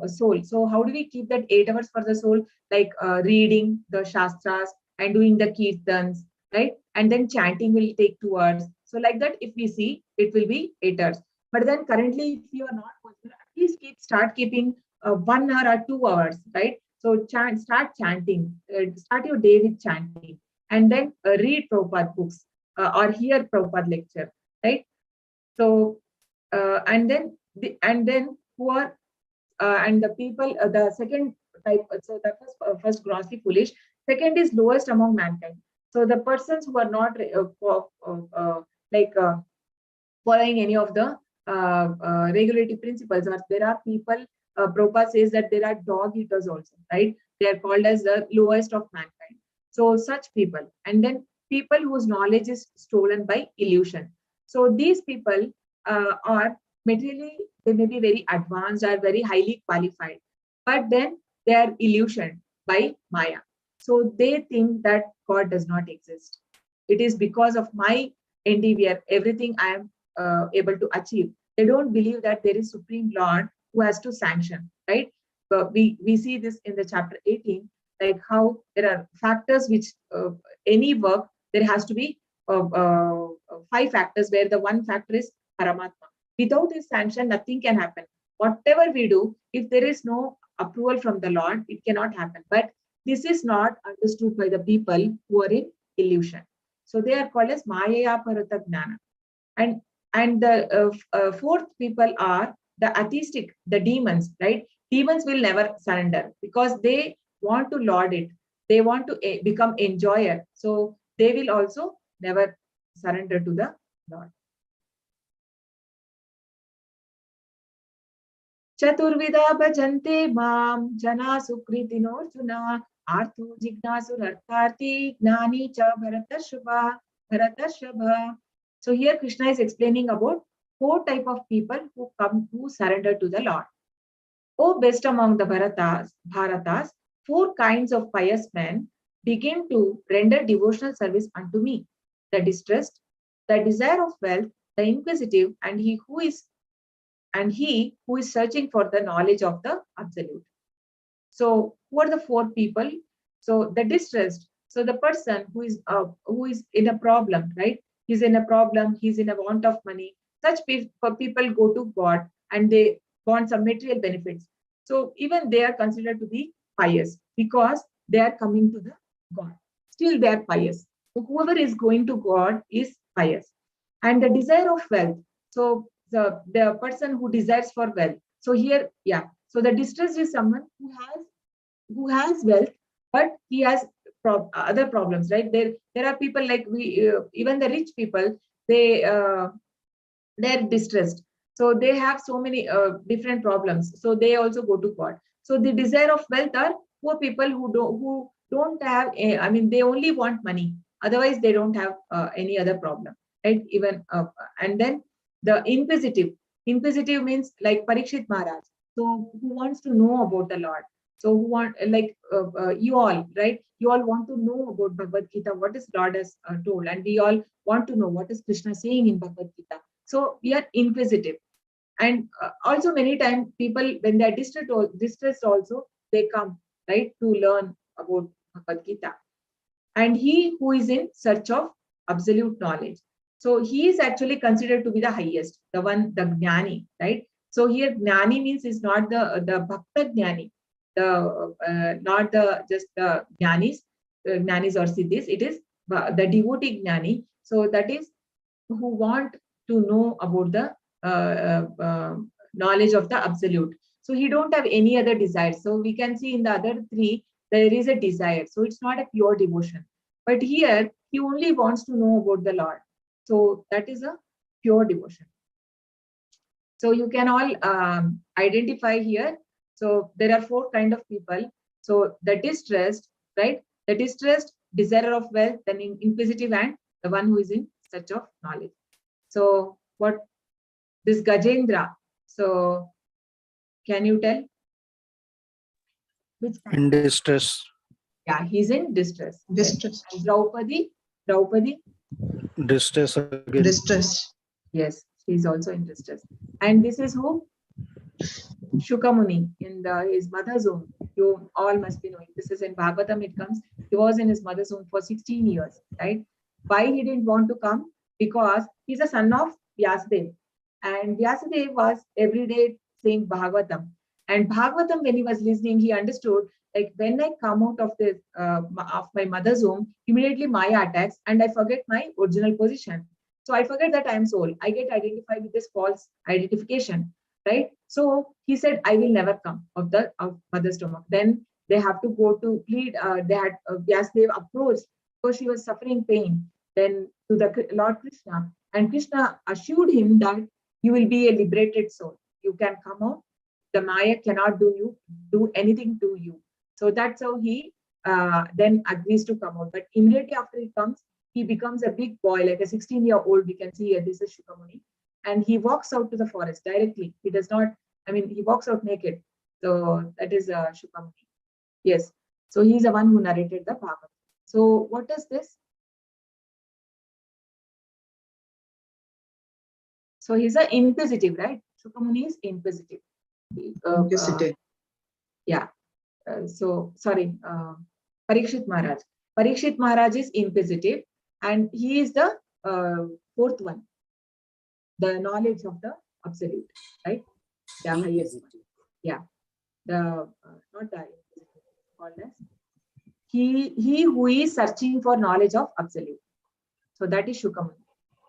S2: soul. So how do we keep that 8 hours for the soul? Like reading the shastras and doing the kirtans, right? And then chanting will take 2 hours. So like that, if we see, it will be 8 hours. But then currently, if you are not possible, at least start keeping 1 hour or 2 hours, right? So start chanting, start your day with chanting, and then read Prabhupada books or hear Prabhupada lecture, right? So and then who are and the people, the second type, so that was first grossly foolish. Second is lowest among mankind. So the persons who are not like following any of the regulative principles, or there are people, Prabhupada says that there are dog eaters also, right? They are called as the lowest of mankind. So such people, and then people whose knowledge is stolen by illusion. So these people are materially, they may be very advanced or very highly qualified, but then they are illusioned by Maya. So they think that God does not exist. It is because of my endeavor, everything I am able to achieve. They don't believe that there is Supreme Lord who has to sanction, right? We see this in the chapter 18, like how there are factors which any work, there has to be 5 factors, where the one factor is Paramatma. Without his sanction, nothing can happen. Whatever we do, if there is no approval from the Lord, it cannot happen. But this is not understood by the people who are in illusion. So they are called as Maya Parata Jnana. And the fourth people are the atheistic, the demons, right? Demons will never surrender because they want to lord it. They want to become enjoyer. So they will also never surrender to the Lord. Chaturvida bhajante mam jana sukritinarjuna artho jignasur gnani cha bharatashabha. So here Krishna is explaining about 4 type of people who surrender to the Lord. O best among the Bharatas, 4 kinds of pious men begin to render devotional service unto me: the distressed, the desire of wealth, the inquisitive, and he who is searching for the knowledge of the absolute. So who are the 4 people? So the distressed, so the person who is in a problem, right? he's in a problem, he's in a want of money. Such people go to God and they want some material benefits. So even they are considered to be pious because they are coming to the God. Still they are pious. So whoever is going to God is pious. And the desire of wealth. So the person who desires for wealth. So here, yeah. So the distressed is someone who has wealth, but he has other problems, right? There are people like we, even the rich people, they're distressed. So they have so many different problems. So they also go to God. So the desire of wealth are poor people who don't have. I mean, they only want money. Otherwise, they don't have any other problem, right? Even and then the inquisitive. Inquisitive means like Parikshit Maharaj. So who wants to know about the Lord? So who want like you all, right? You all want to know about Bhagavad Gita, what is Lord has told, and we all want to know what is Krishna saying in Bhagavad Gita. So we are inquisitive. And also many times people, when they are distressed also, they come, right, to learn about Bhagavad Gita. And he who is in search of absolute knowledge. So he is actually considered to be the highest, the Jnani, right? So here Jnani means is not the Bhakta Jnani, not the just the Jnanis or Siddhis. It is the devotee Jnani. So that is who want to know about the knowledge of the absolute. So he don't have any other desire. So we can see in the other three, there is a desire. So it's not a pure devotion. But here, he only wants to know about the Lord. So that is a pure devotion. So you can all identify here. So there are 4 kinds of people. So the distressed, right? The distressed, desire of wealth, then inquisitive, and the one who is in search of knowledge. So what this Gajendra, so can you tell? Which kind?
S4: In distress.
S2: Yeah, he's in distress.
S3: Distress.
S2: And Draupadi,
S4: Distress again.
S3: Distress.
S2: yes, she's also in distress. And this is who? Shukamuni in his mother's womb. You all must be knowing. This is in Bhagavatam, it comes. He was in his mother's womb for 16 years, right? Why he didn't want to come? Because he's a son of Vyasadeva. And Vyasadeva was every day saying Bhagavatam. And Bhagavatam, when he was listening, he understood, like when I come out of the of my mother's womb, immediately Maya attacks and I forget my original position. So I forget that I am soul. I get identified with this false identification, right? So he said, I will never come of mother's stomach. Then they have to go to plead. They had Vyasadeva approached because she was suffering pain. Then to the Lord Krishna, and Krishna assured him that you will be a liberated soul. You can come out. The Maya cannot do anything to you. So that's how he then agrees to come out. But immediately after he comes, he becomes a big boy, like a 16-year-old. We can see here, this is Shukamuni. And he walks out to the forest directly. He does not, I mean, he walks out naked. So that is Shukamuni. Yes. So he's the one who narrated the Bhagavad. So what is this? So he's an inquisitive, right? Shukamuni is inquisitive.
S3: Inquisitive.
S2: Yeah. So sorry, Parikshit Maharaj. Parikshit Maharaj is inquisitive, and he is the 4th one. The knowledge of the absolute, right? The highest one. Yeah. The not the called as he who is searching for knowledge of absolute. So that is Shukamuni.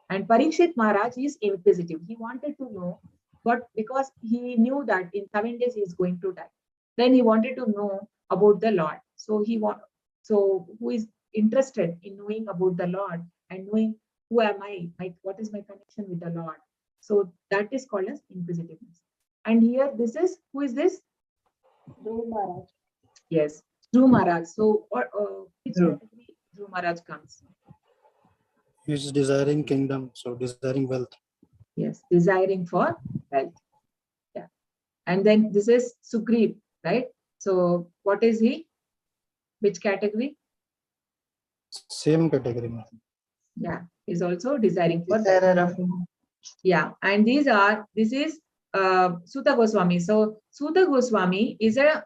S2: And Parikshit Maharaj is inquisitive. He wanted to know, but because he knew that in 7 days he is going to die, then he wanted to know about the Lord. So who is interested in knowing about the Lord and knowing who am I, what is my connection with the Lord? So that is called as inquisitiveness. And here, this is, who is this? Dhruv Maharaj. Yes, Dhruv Maharaj. So which category Dhruv Maharaj comes?
S4: He is desiring kingdom, so desiring wealth.
S2: Yes, desiring for wealth. Yeah. And then this is Sugriv, right? So what is he? Which category?
S4: Same category.
S2: Yeah, he's also desiring for wealth.
S3: Desirer of.
S2: Yeah, and this is Suta Goswami. So Suta Goswami is a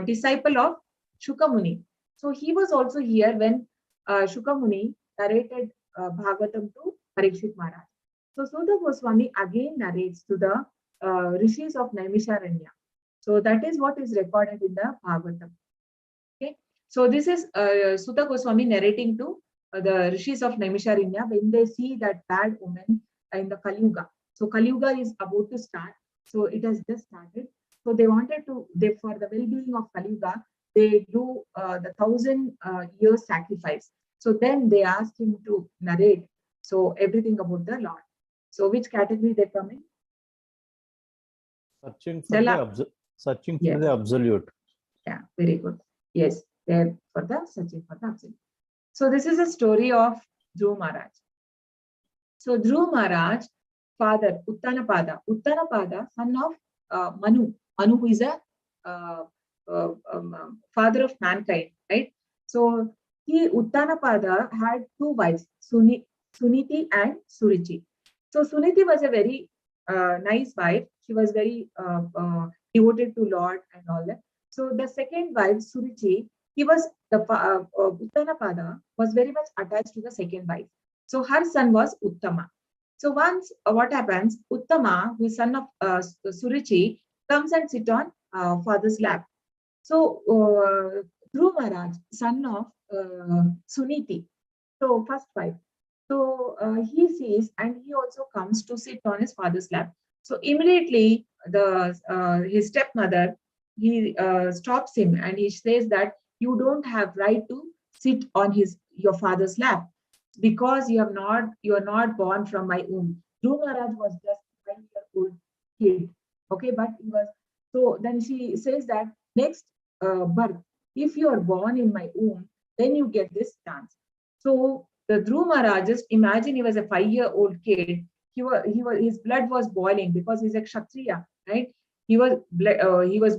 S2: disciple of Shukamuni. So he was also here when Shukamuni narrated Bhagavatam to Parikshit Maharaj. So Suta Goswami again narrates to the rishis of Naimisharanya. So that is what is recorded in the Bhagavatam. Okay. So this is Suta Goswami narrating to the rishis of Naimisharanya when they see that bad omen in the Kali Yuga. So Kali Yuga is about to start. So it has just started. So they wanted to, for the well-being of Kali Yuga, they do the 1,000 years sacrifice. So then they asked him to narrate so everything about the Lord. So which category they come in?
S7: Searching for the absolute.
S2: Yeah, very good. Yes, they're for the searching for the absolute. So this is a story of Dhruva Maharaj. So Dhruva Maharaj, father Uttanapada, son of Manu. Manu who is a father of mankind, right? So Uttanapada had two wives, Suniti and Surichi. So Suniti was a very nice wife. She was very devoted to Lord and all that. So the second wife, Surichi, Uttanapada was very much attached to the second wife. So her son was Uttama. So once what happens, Uttama, who is son of Surichi, comes and sits on father's lap. So Dhruva Maharaj, son of Suniti, so first wife. So he sees and he also comes to sit on his father's lap. So immediately his stepmother, he stops him and he says that you don't have right to sit on your father's lap because you are not born from my womb. Dhruva Maharaj was just 5-year-old kid. Okay, but he was, so then she says that next birth, if you are born in my womb, then you get this chance. So the Dhruva Maharaj, just imagine he was a 5-year-old kid. His blood was boiling because he's a Kshatriya, right? Blood was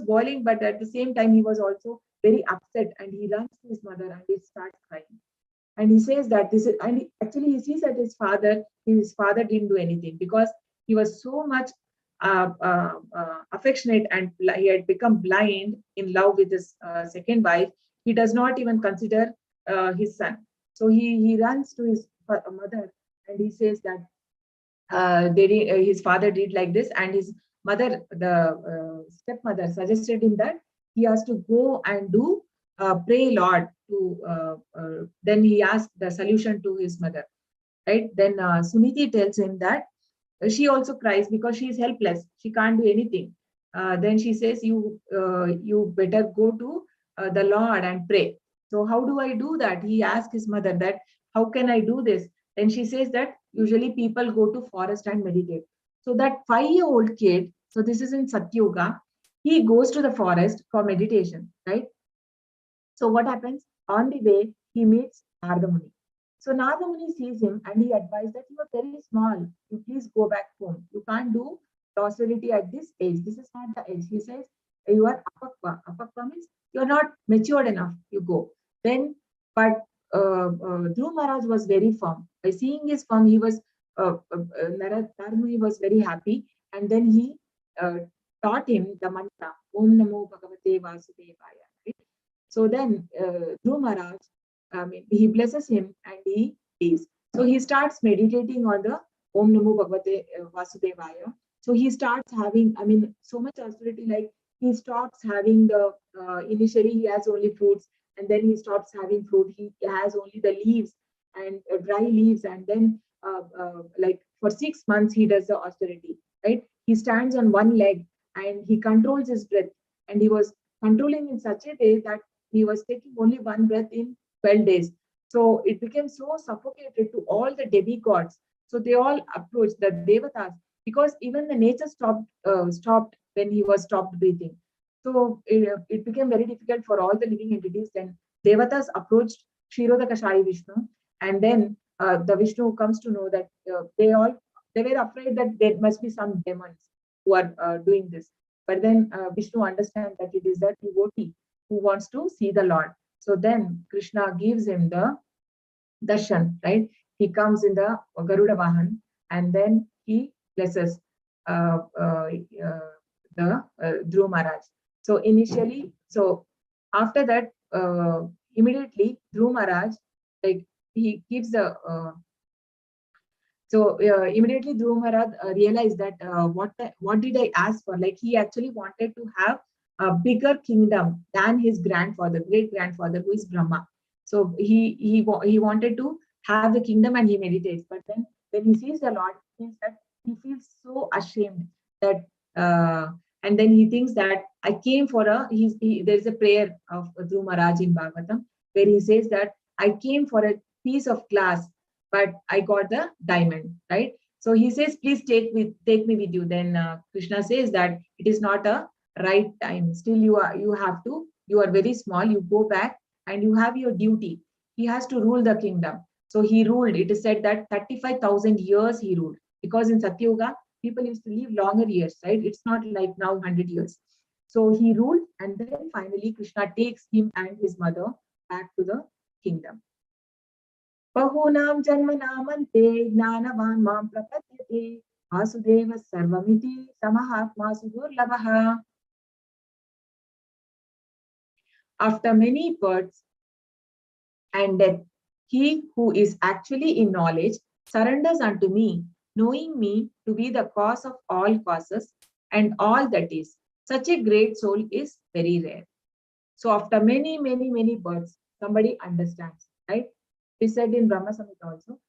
S2: boiling, but at the same time he was also very upset, and he runs to his mother and he starts crying. And he says that actually he sees that his father didn't do anything because he was so much affectionate, and he had become blind in love with his second wife. He does not even consider his son. So he runs to his mother and he says that his father did like this, and his mother, the stepmother, suggested him that he has to go and do pray Lord to. Then he asked the solution to his mother, right? Then Suniti tells him that she also cries because she is helpless. She can't do anything. Then she says, you better go to the Lord and pray. So how do I do that? He asked his mother that, how can I do this? Then she says that usually people go to forest and meditate. So that 5-year-old kid, so this is in Satyuga, he goes to the forest for meditation, right? So what happens? On the way, he meets Narada Muni. So Narada Muni sees him and he advised that you are very small. You please go back home. You can't do austerity at this age. This is not the age. He says you are apakva. Apakva means you are not matured enough. You go. Then, but Dhruva Maharaj was very firm. By seeing his firm, he was Narada Muni was very happy, and then he taught him the mantra Om Namo Bhagavate Vasudevaya. Right? So then Dhruva Maharaj, he blesses him and he leaves. So he starts meditating on the Om Namo Bhagavate Vasudevaya. So he starts having, so much austerity, like he stops having the, initially he has only fruits, and then he stops having fruit. He has only the leaves and dry leaves. And then like for 6 months, he does the austerity, right? He stands on one leg and he controls his breath. And he was controlling in such a way that he was taking only one breath in 12 days. So it became so suffocated to all the demigods. So they all approached the Devatas, because even the nature stopped when he was stopped breathing. So it became very difficult for all the living entities. Then Devatas approached Kshirodakashayi Vishnu, and then the Vishnu comes to know that they were afraid that there must be some demons who are doing this. But then Vishnu understands that it is that devotee who wants to see the Lord. So then Krishna gives him the darshan, right? He comes in the Garuda Vahan, and then he blesses the Dhruva Maharaj. So initially, so after that, immediately Dhruva Maharaj, like he gives the immediately Dhruva Maharaj realized that what did I ask for? Like he actually wanted to have a bigger kingdom than his grandfather, great grandfather, who is Brahma. So he wanted to have the kingdom and he meditates. But then when he sees the Lord, he feels so ashamed that and then he thinks that I came for there is a prayer of Dhruva Maharaj in Bhagavatam where he says that I came for a piece of glass, but I got the diamond, right? So he says, please take me with you. Then Krishna says that it is not a right time. Still, you are very small. You go back and you have your duty. He has to rule the kingdom. So he ruled. It is said that 35,000 years he ruled, because in Satyuga, people used to live longer years, right? It's not like now 100 years. So he ruled, and then finally Krishna takes him and his mother back to the kingdom. Bahunam janmanamante jnanavan mam prapadyate vasudeva sarvamiti samahatma sudurlabha. After many births and death, he who is actually in knowledge surrenders unto me, knowing me to be the cause of all causes and all that is. Such a great soul is very rare. So after many births, somebody understands, right? He said in Brahma Samhita also,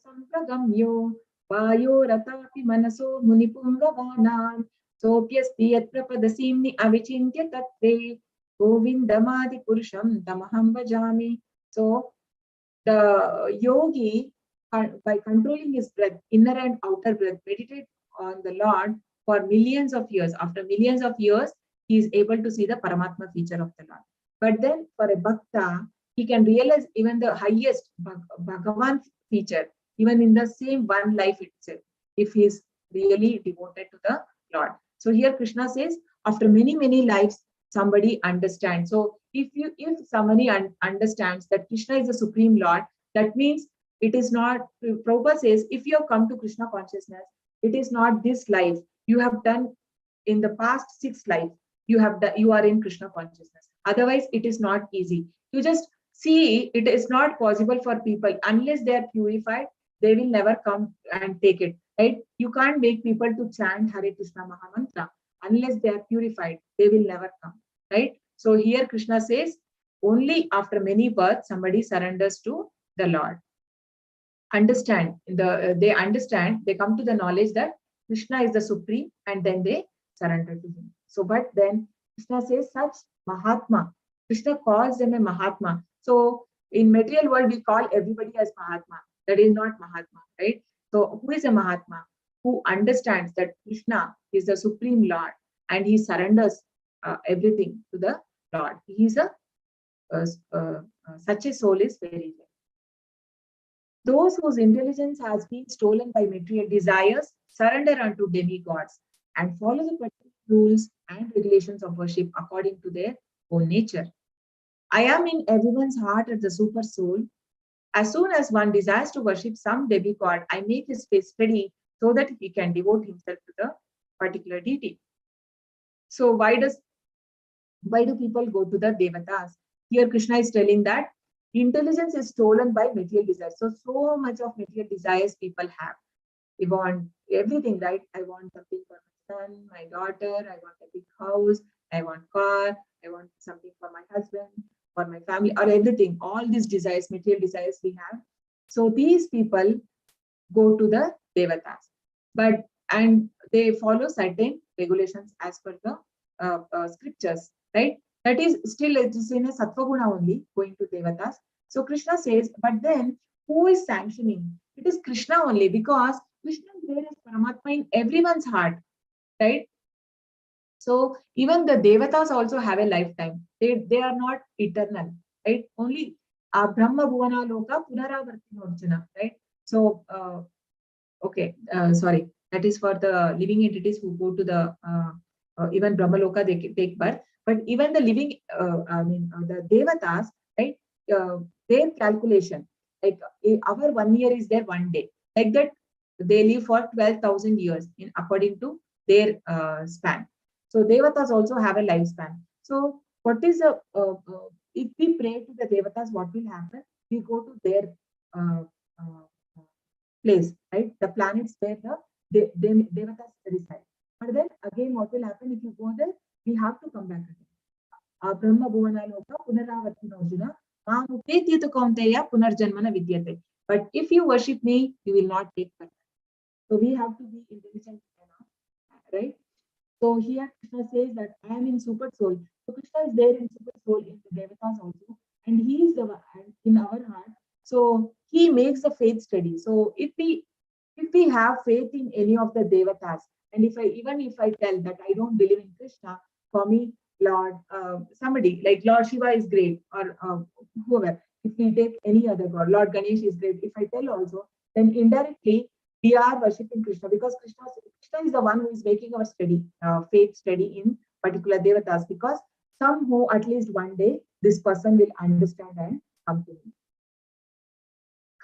S2: Sampragamyo Vayo Ratapi Manaso Munipungavanan Sopyasti Yat Prapadasimni Avichintya Tattve Govindamadi Purusham Tamaham Bhajami. So the yogi, by controlling his breath, inner and outer breath, meditate on the Lord for millions of years. After millions of years, he is able to see the Paramatma feature of the Lord. But then for a Bhakta, he can realize even the highest Bhagavan feature, even in the same one life itself, if he is really devoted to the Lord. So here Krishna says, after many lives, somebody understands. So if somebody understands that Krishna is the Supreme Lord, that means it is not, Prabhupada says, if you have come to Krishna consciousness, it is not this life. You have done in the past 6 lives, you are in Krishna consciousness. Otherwise, it is not easy. You just see, it is not possible for people unless they are purified. They will never come and take it, right? You can't make people to chant Hare Krishna Mahamantra unless they are purified. They will never come, right? So here Krishna says, only after many births, somebody surrenders to the Lord. They understand, they come to the knowledge that Krishna is the supreme, and then they surrender to him. So, but then Krishna says such Mahatma. Krishna calls them a Mahatma. So in material world, we call everybody as Mahatma. That is not Mahatma, right? So who is a Mahatma? Who understands that Krishna is the supreme Lord and he surrenders everything to the Lord. He is such a soul is very rare. Those whose intelligence has been stolen by material desires surrender unto demigods and follow the particular rules and regulations of worship according to their own nature. I am in everyone's heart as the super soul. As soon as one desires to worship some demigod, I make his face steady so that he can devote himself to the particular deity. So why do people go to the Devatas? Here Krishna is telling that intelligence is stolen by material desires. So much of material desires people have. They want everything, right? I want something for my son, my daughter, I want a big house, I want car, I want something for my husband, for my family, or everything. All these desires, material desires we have. So these people go to the Devatas, and they follow certain regulations as per the scriptures, right? That is still, it is in a Sattva Guna only, going to Devatas. So Krishna says, but then who is sanctioning? It is Krishna only, because Krishna is there as Paramatma in everyone's heart, right? So even the Devatas also have a lifetime. They are not eternal, right? Only Brahma Bhuvana Loka Punaravarti Arjuna, right? So, okay, sorry, that is for the living entities who go to the, even Brahma Loka, they take birth. But even the living, the Devatas, right? Their calculation, like our 1 year is their 1 day. Like that, they live for 12,000 years in according to their span. So Devatas also have a lifespan. So what is if we pray to the Devatas, what will happen? We go to their place, right? The planets where the Devatas reside. But then again, what will happen if you go there? We have to come back again. Brahma Bhuvana Loka Punaravarti Nojuna Mamupetita Kaunteya Punarjanmana Vidyate. But if you worship me, you will not take that. So we have to be intelligent enough, right? So here Krishna says that I am in super soul. So Krishna is there in super soul in the Devatas also, and he is the one in our heart. So he makes the faith steady. So if we have faith in any of the Devatas, and if I tell that I don't believe in Krishna, for me, Lord, somebody like Lord Shiva is great, or whoever. If we take any other god, Lord Ganesh is great. If I tell also, then indirectly we are worshipping Krishna, because Krishna is the one who is making our faith steady in particular Devatas, because somehow at least one day this person will understand and come to me.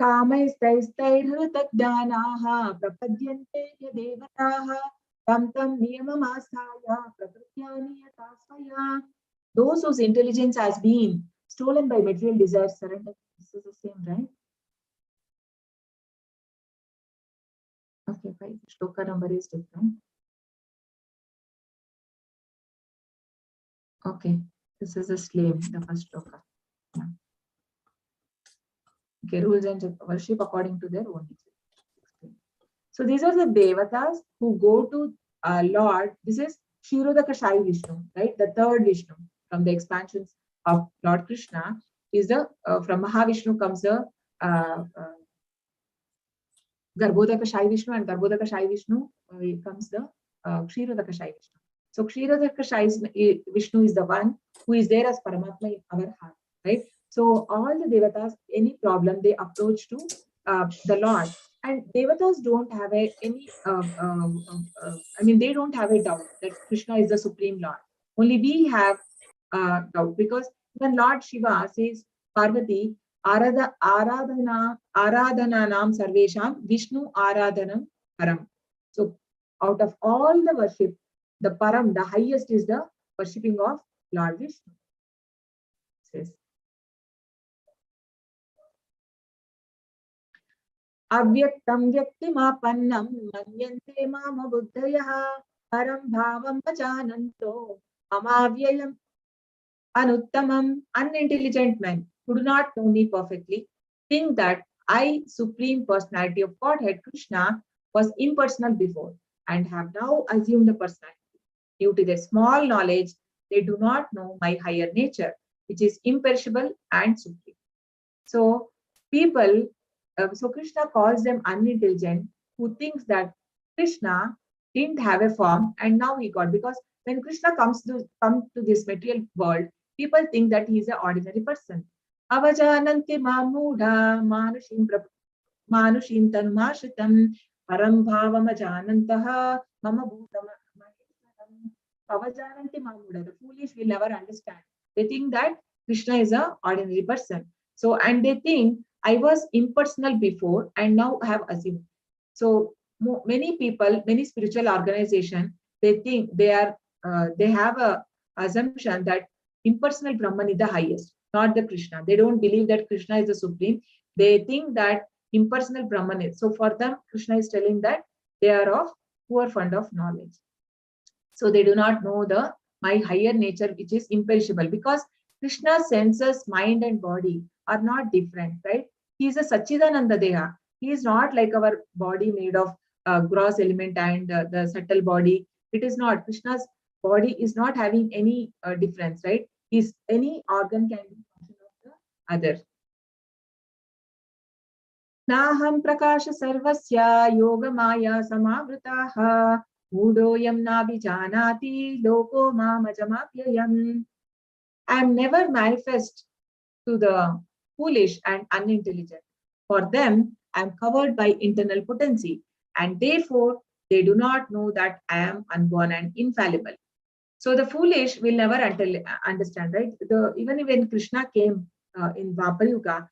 S2: Kamaistaistairhritagdanaha prapadyante devataha tam tam niyamamasaya prapadyaniyatasvaya. Those whose intelligence has been stolen by material desires surrender. This is the same, right? Okay, fine. Shloka number is different. Okay, this is a slave, the first shloka. Yeah. Okay, rules and worship according to their own nature. So these are the Devatas who go to Lord. This is Kshirodakashayi Vishnu, right? The third Vishnu from the expansions of Lord Krishna is the from Mahavishnu comes the Garbhodakashayi Vishnu, and Garbhodakashayi Vishnu comes the Kshirodakashayi Vishnu. So Kshirodakashayi Vishnu is the one who is there as Paramatma in our heart, right? So all the Devatas, any problem, they approach to the Lord. And Devatas don't have any, they don't have a doubt that Krishna is the Supreme Lord. Only we have doubt, because when Lord Shiva says, Parvati, Aradhananam Sarvesham Vishnu Aradhanam Param. So out of all the worship, the Param, the highest, is the worshipping of Lord Vishnu. Says. Avyaktam Vyaktimapannam Manyante Mama Buddhaya Param Bhavam Pajananto Amavyayam Anuttamam. Unintelligent men who do not know me perfectly think that I, Supreme Personality of Godhead Krishna, was impersonal before and have now assumed a personality. Due to their small knowledge, they do not know my higher nature, which is imperishable and supreme. So Krishna calls them unintelligent, who thinks that Krishna didn't have a form and now he got, because when Krishna comes to this material world, people think that he is an ordinary person. Avajananti mamudha manushim tanumashritam param bhavam ajanantaha mama bhutam. Avajananti mamudha. The foolish will never understand. They think that Krishna is an ordinary person. So, and they think I was impersonal before and now have assumed. So many people, many spiritual organizations, they think they have a assumption that impersonal Brahman is the highest, not the Krishna. They don't believe that Krishna is the supreme. They think that impersonal Brahman is. So for them, Krishna is telling that they are of poor fund of knowledge. So they do not know my higher nature, which is imperishable, because Krishna's senses, mind and body are not different, right? He is a Satchidananda Deha. He is not like our body made of gross element and the subtle body. It is not. Krishna's body is not having any difference, right? Any organ can be function of the other. Naham prakasha sarvasya yoga maya samavritaha mudoyam nabijanati loko mamajamapyayam. I am never manifest to the foolish and unintelligent. For them, I am covered by internal potency, and therefore they do not know that I am unborn and infallible. So the foolish will never understand, right? Even when Krishna came in Dwapar Yuga,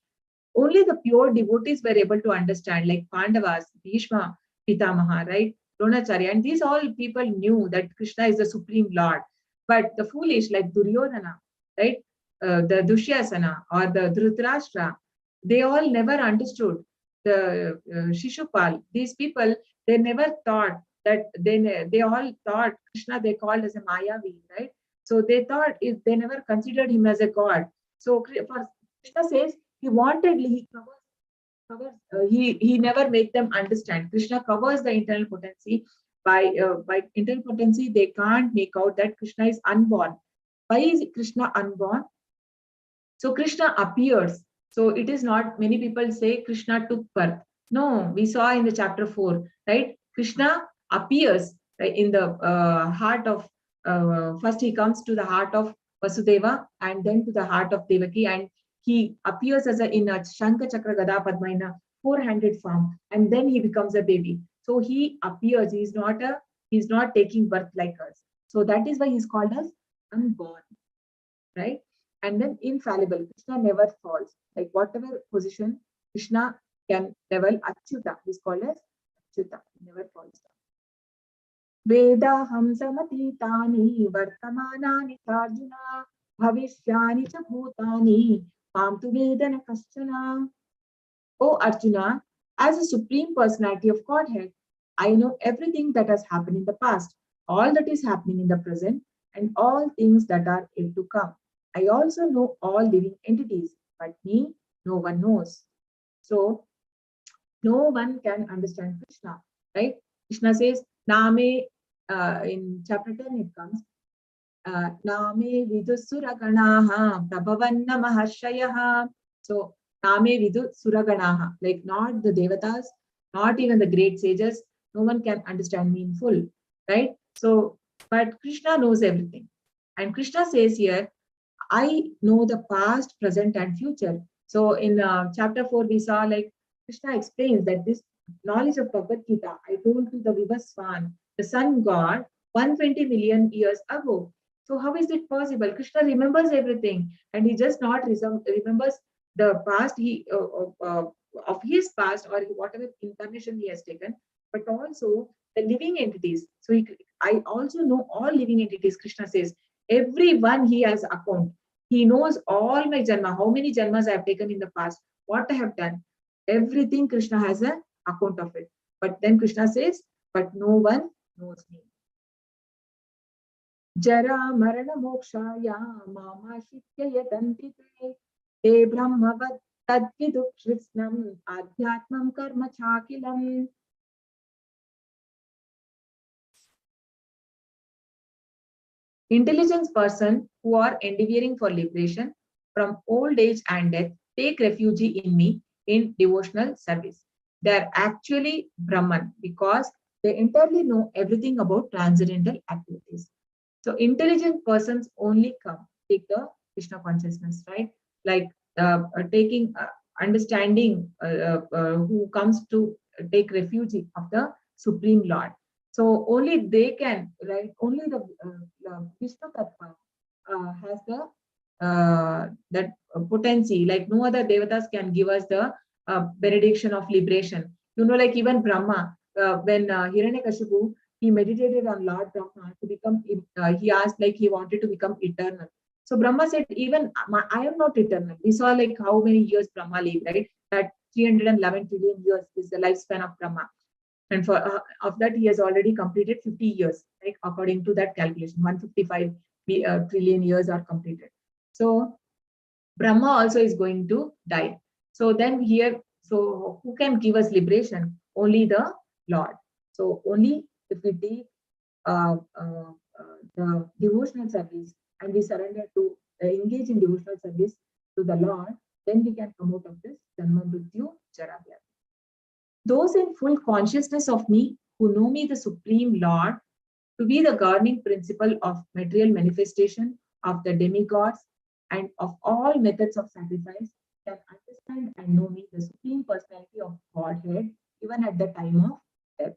S2: only the pure devotees were able to understand, like Pandavas, Bhishma, Pitamaha, right? Dronacharya, and these all people knew that Krishna is the Supreme Lord. But the foolish, like Duryodhana, right? the Dushyasana or the Dhritarashtra, they all never understood. The Shishupal, these people, they never thought that they all thought Krishna they called as a Mayavi, right? So they thought they never considered him as a god. So for Krishna says he he never made them understand. Krishna covers the internal potency. By internal potency, they can't make out that Krishna is unborn. Why is Krishna unborn? So Krishna appears. So it is not, many people say Krishna took birth. No, we saw in the chapter 4, right? Krishna appears, right, in the heart of, first he comes to the heart of Vasudeva and then to the heart of Devaki, and he appears as in a Shankha Chakra Gada Padma in a four-handed form, and then he becomes a baby. So he appears, he's not taking birth like us. So that is why he's called as unborn, right? And then infallible. Krishna never falls. Like whatever position Krishna can level, Achyuta is called as Achyuta. He never falls down. Vedaham samatitani vartamanani Arjuna bhavishyani cha bhutani mam tu vedana kaschana. O Arjuna, as a supreme personality of Godhead, I know everything that has happened in the past, all that is happening in the present, and all things that are yet to come. I also know all living entities, but me, no one knows. So, no one can understand Krishna, right? Krishna says, Name, in chapter 10 it comes, Name vidussuraganaha prabhavanna mahashayaha. So, Name vidu suraganaha, like not the Devatas, not even the great sages, no one can understand me in full, right? So, but Krishna knows everything. And Krishna says here, I know the past, present, and future. So in chapter 4, we saw like Krishna explains that this knowledge of Bhagavad Gita, I told to the Vivaswan, the sun god, 120 million years ago. So how is it possible? Krishna remembers everything, and he just not remembers the past of his past or whatever incarnation he has taken, but also the living entities. So I also know all living entities. Krishna says, everyone he has account. He knows all my janma, how many janmas I have taken in the past, what I have done. Everything Krishna has an account of it. But then Krishna says, but no one knows me. Jara marana mokshaya mama shitya yadanti te brahmavad tadvidu krishnam adhyatmam karma chakilam. Intelligent person who are endeavoring for liberation from old age and death take refuge in me in devotional service. They are actually Brahman because they entirely know everything about transcendental activities. So intelligent persons only take the Krishna consciousness, right? Like taking understanding who comes to take refuge of the Supreme Lord. So only they can, right? Only the Vishnu Tattva has the that potency. Like no other Devatas can give us the benediction of liberation. You know, like even Brahma, when Hiranyakashipu, he meditated on Lord Brahma to become. He asked like he wanted to become eternal. So Brahma said, even I am not eternal. We saw like how many years Brahma lived, right? That 311 trillion years is the lifespan of Brahma. And for of that, he has already completed 50 years, like according to that calculation, 155 trillion years are completed. So Brahma also is going to die. So then here, so who can give us liberation? Only the Lord. So only if we take the devotional service and we surrender to engage in devotional service to the Lord, then we can come out of this Janma Mrityu Jara Vyadhi. Those in full consciousness of me, who know me, the Supreme Lord, to be the governing principle of material manifestation of the demigods and of all methods of sacrifice, can understand and know me, the Supreme Personality of Godhead, even at the time of death.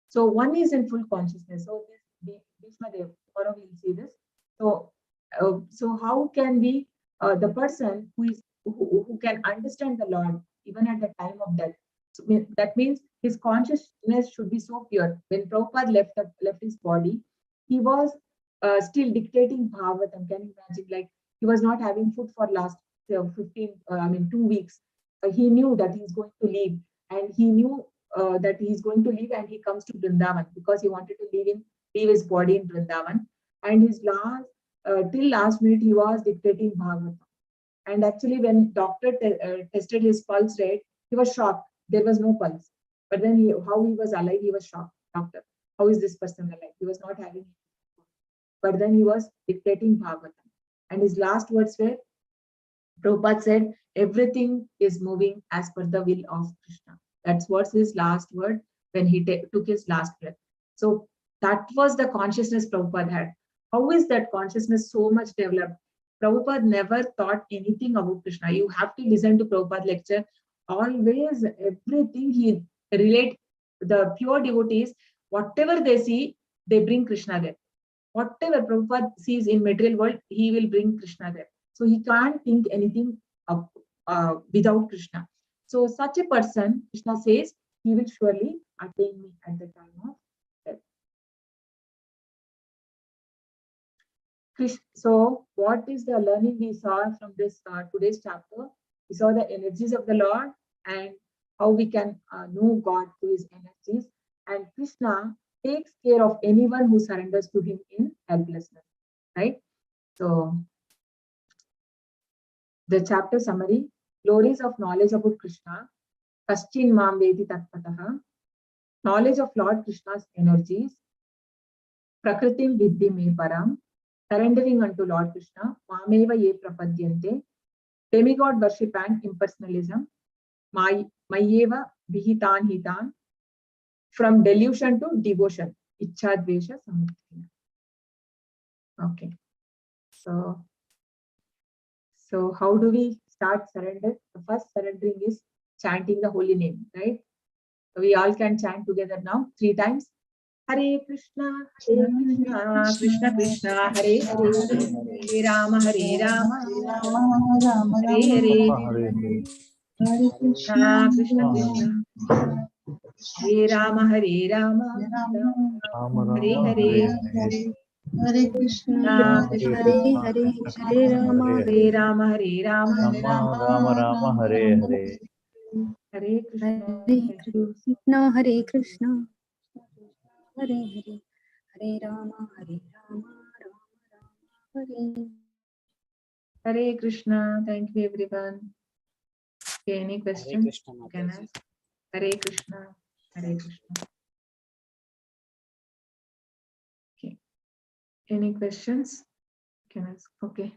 S2: So one is in full consciousness. So this Bhishmadev, tomorrow we'll see this. So how can we, the person who can understand the Lord even at the time of death? So that means his consciousness should be so pure. When Prabhupada left his body, he was still dictating Bhagavatam. Can you imagine? Like He was not having food for last 2 weeks. He knew that he's going to leave, and he knew that he's going to leave, and he comes to Vrindavan because he wanted to leave his body in Vrindavan. And his last till last minute he was dictating Bhagavatam. And actually, when doctor tested his pulse rate, he was shocked. There was no pulse. But then how he was alive, he was shocked. Doctor, how is this person alive? He was not having. But then he was dictating Bhagavatam. And his last words were, Prabhupada said, everything is moving as per the will of Krishna. That's what's his last word when he took his last breath. So that was the consciousness Prabhupada had. How is that consciousness so much developed? Prabhupada never thought anything about Krishna. You have to listen to Prabhupada lecture. Always, everything he relate, the pure devotees, whatever they see, they bring Krishna there. Whatever Prabhupada sees in material world, he will bring Krishna there. So he can't think anything without Krishna. So such a person, Krishna says, he will surely attain me at the time of death. So what is the learning we saw from this today's chapter? We saw the energies of the Lord and how we can know God through his energies. And Krishna takes care of anyone who surrenders to him in helplessness, right? So the chapter summary, glories of knowledge about Krishna, Kaschin Mam Vedi Tatpataha, knowledge of Lord Krishna's energies, Prakritim Vidhi Me Param, surrendering unto Lord Krishna, Mameva Ye Prapadyante, demigod worship and impersonalism, Mayeva Vihitan Hitan, from delusion to devotion, Ichha Dvesha Samuttina. Okay. So how do we start surrender? The first surrendering is chanting the holy name, right? So we all can chant together now 3 times. Hare Krishna, Krishna Krishna, Hare Hare, Hare Rama, Hare Rama, Hare Hare,
S7: Hare Hare.
S2: Krishna Krishna, Hare Rama, Hare Rama,
S7: Rama
S2: Hare
S7: Rama
S2: Hare,
S7: Hare Hare.
S6: Hare Krishna,
S2: Krishna
S6: Hare
S2: Krishna,
S6: Hare, Hare Rama,
S2: Hare Rama, Hare Rama,
S7: Rama Rama Hare Hare.
S2: Hare Krishna.
S6: Hare Krishna, Hare Krishna, Hare Hare, Hare Rama, Hare Rama, Rama Rama, Hare.
S2: Hare Krishna. Thank you, everyone. Okay, any questions? You can ask. Hare Krishna. Hare Krishna. Okay. Any questions? You can ask. Okay.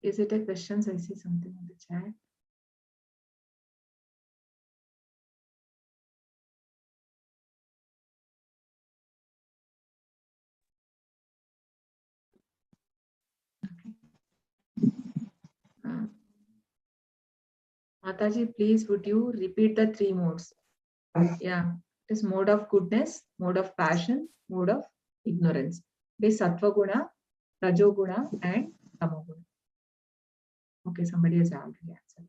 S2: Is it a questions? I see something in the chat. Mataji, please would you repeat the 3 modes? Yeah, it is mode of goodness, mode of passion, mode of ignorance. It is Sattva Guna, Rajo Guna, and Tamo Guna. Okay, somebody has already answered.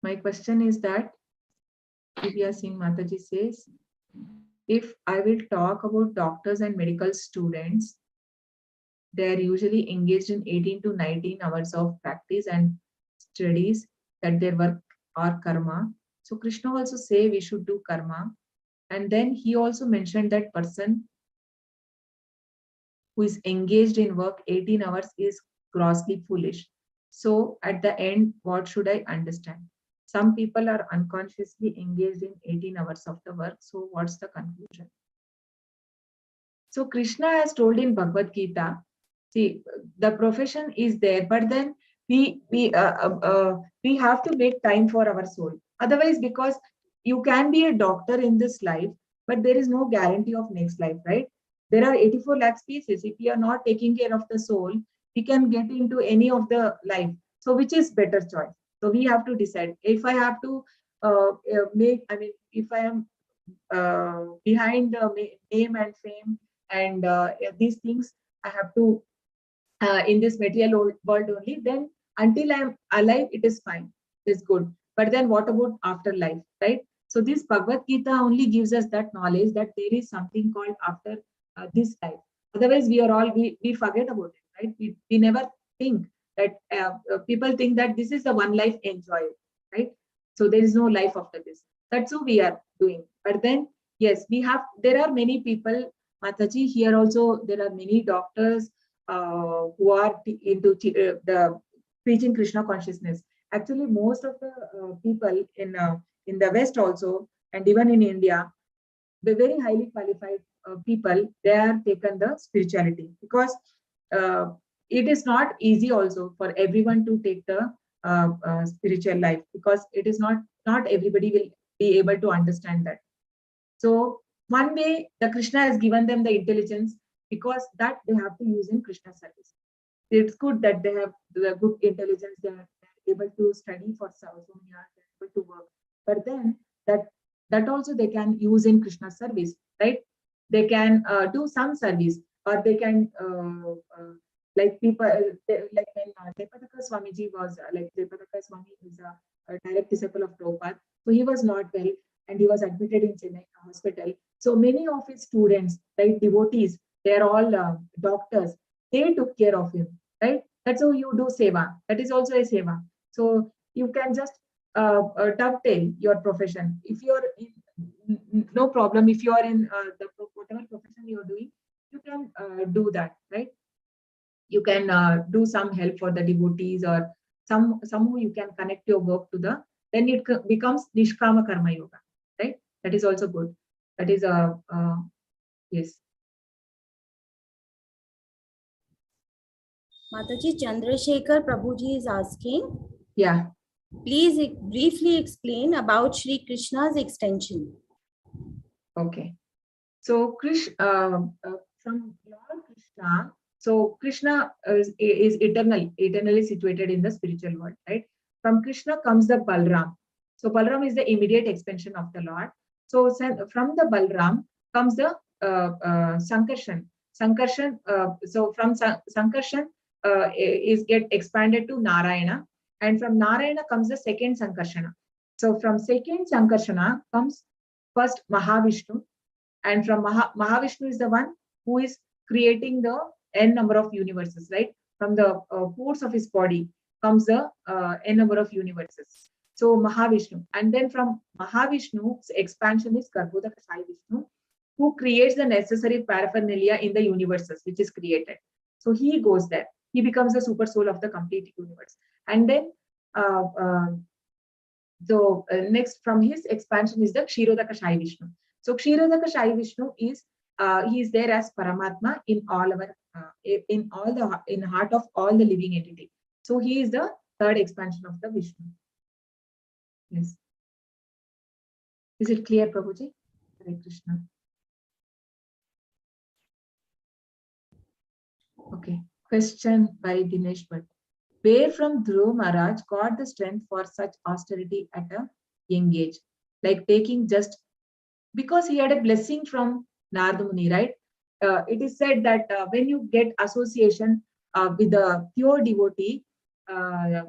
S2: My question is that Divya Singh Mataji says, if I will talk about doctors and medical students, they are usually engaged in 18 to 19 hours of practice and studies that their work or karma. So Krishna also say we should do karma. And then he also mentioned that person who is engaged in work 18 hours is grossly foolish. So at the end, what should I understand? Some people are unconsciously engaged in 18 hours of the work. So what's the conclusion? So Krishna has told in Bhagavad Gita, see, the profession is there, but then we have to make time for our soul. Otherwise, because you can be a doctor in this life, but there is no guarantee of next life, right? There are 84 lakh species. If we are not taking care of the soul, we can get into any of the life. So which is better choice? So we have to decide. If I have to if I am behind the name and fame and these things, I have to in this material world only, then until I'm alive, it is fine, it is good. But then what about afterlife, right? So this Bhagavad Gita only gives us that knowledge that there is something called after this life. Otherwise, we forget about it, right? We never think that people think that this is the one life, enjoy it, right? So there is no life after this. That's what we are doing. But then, yes, there are many people, Mataji, here also, there are many doctors who are into the preaching Krishna consciousness. Actually, most of the people in the West also, and even in India, the very highly qualified people, they are taken the spirituality, because it is not easy also for everyone to take the spiritual life, because it is not everybody will be able to understand that. So one way the Krishna has given them the intelligence, because that they have to use in Krishna service. It's good that they have the good intelligence, they are able to study for so many hours, they're able to work. But then that also they can use in Krishna service, right? They can do some service, or they can like people like when Devatas Swamiji was like Devatas Swami is a direct disciple of Prabhupada, so he was not well and he was admitted in Chennai hospital. So many of his students, like devotees, they are all doctors. They took care of him, right? That's how you do seva. That is also a seva. So you can just dovetail your profession. If you're in, no problem, if you are in whatever profession you're doing, you can do that, right? You can do some help for the devotees, or somehow you can connect your work to the, then it becomes Nishkama Karma Yoga, right? That is also good. That is yes.
S8: Mataji, Chandrasekhar Prabhuji is asking,
S2: Yeah.
S8: please briefly explain about Shri Krishna's extension.
S2: Okay. So from Lord Krishna, so Krishna is eternally situated in the spiritual world, right? From Krishna comes the Balram. So Balram is the immediate expansion of the Lord. So from the Balram comes the Sankarshan. Sankarshan. So from Sankarshan is get expanded to Narayana, and from Narayana comes the second Sankarshana. So from second Sankarshana comes first Mahavishnu, and from Mahavishnu is the one who is creating the n number of universes, right? From the pores of his body comes the n number of universes. So Mahavishnu, and then from Mahavishnu's expansion is Garbhodaka Sai Vishnu, who creates the necessary paraphernalia in the universes which is created. So he goes there. He becomes the super soul of the complete universe. And then next from his expansion is the Kshirodaka Sai Vishnu. So Kshirodaka Sai Vishnu is he is there as Paramatma in all our in heart of all the living entity. So he is the third expansion of the Vishnu. Yes. Is it clear, Prabhuji? Hare Krishna. Okay. Question by Dinesh Bhatt. Where from Dhruv Maharaj got the strength for such austerity at a young age? Like taking just because he had a blessing from Narada Muni, right? It is said that when you get association with a pure devotee, what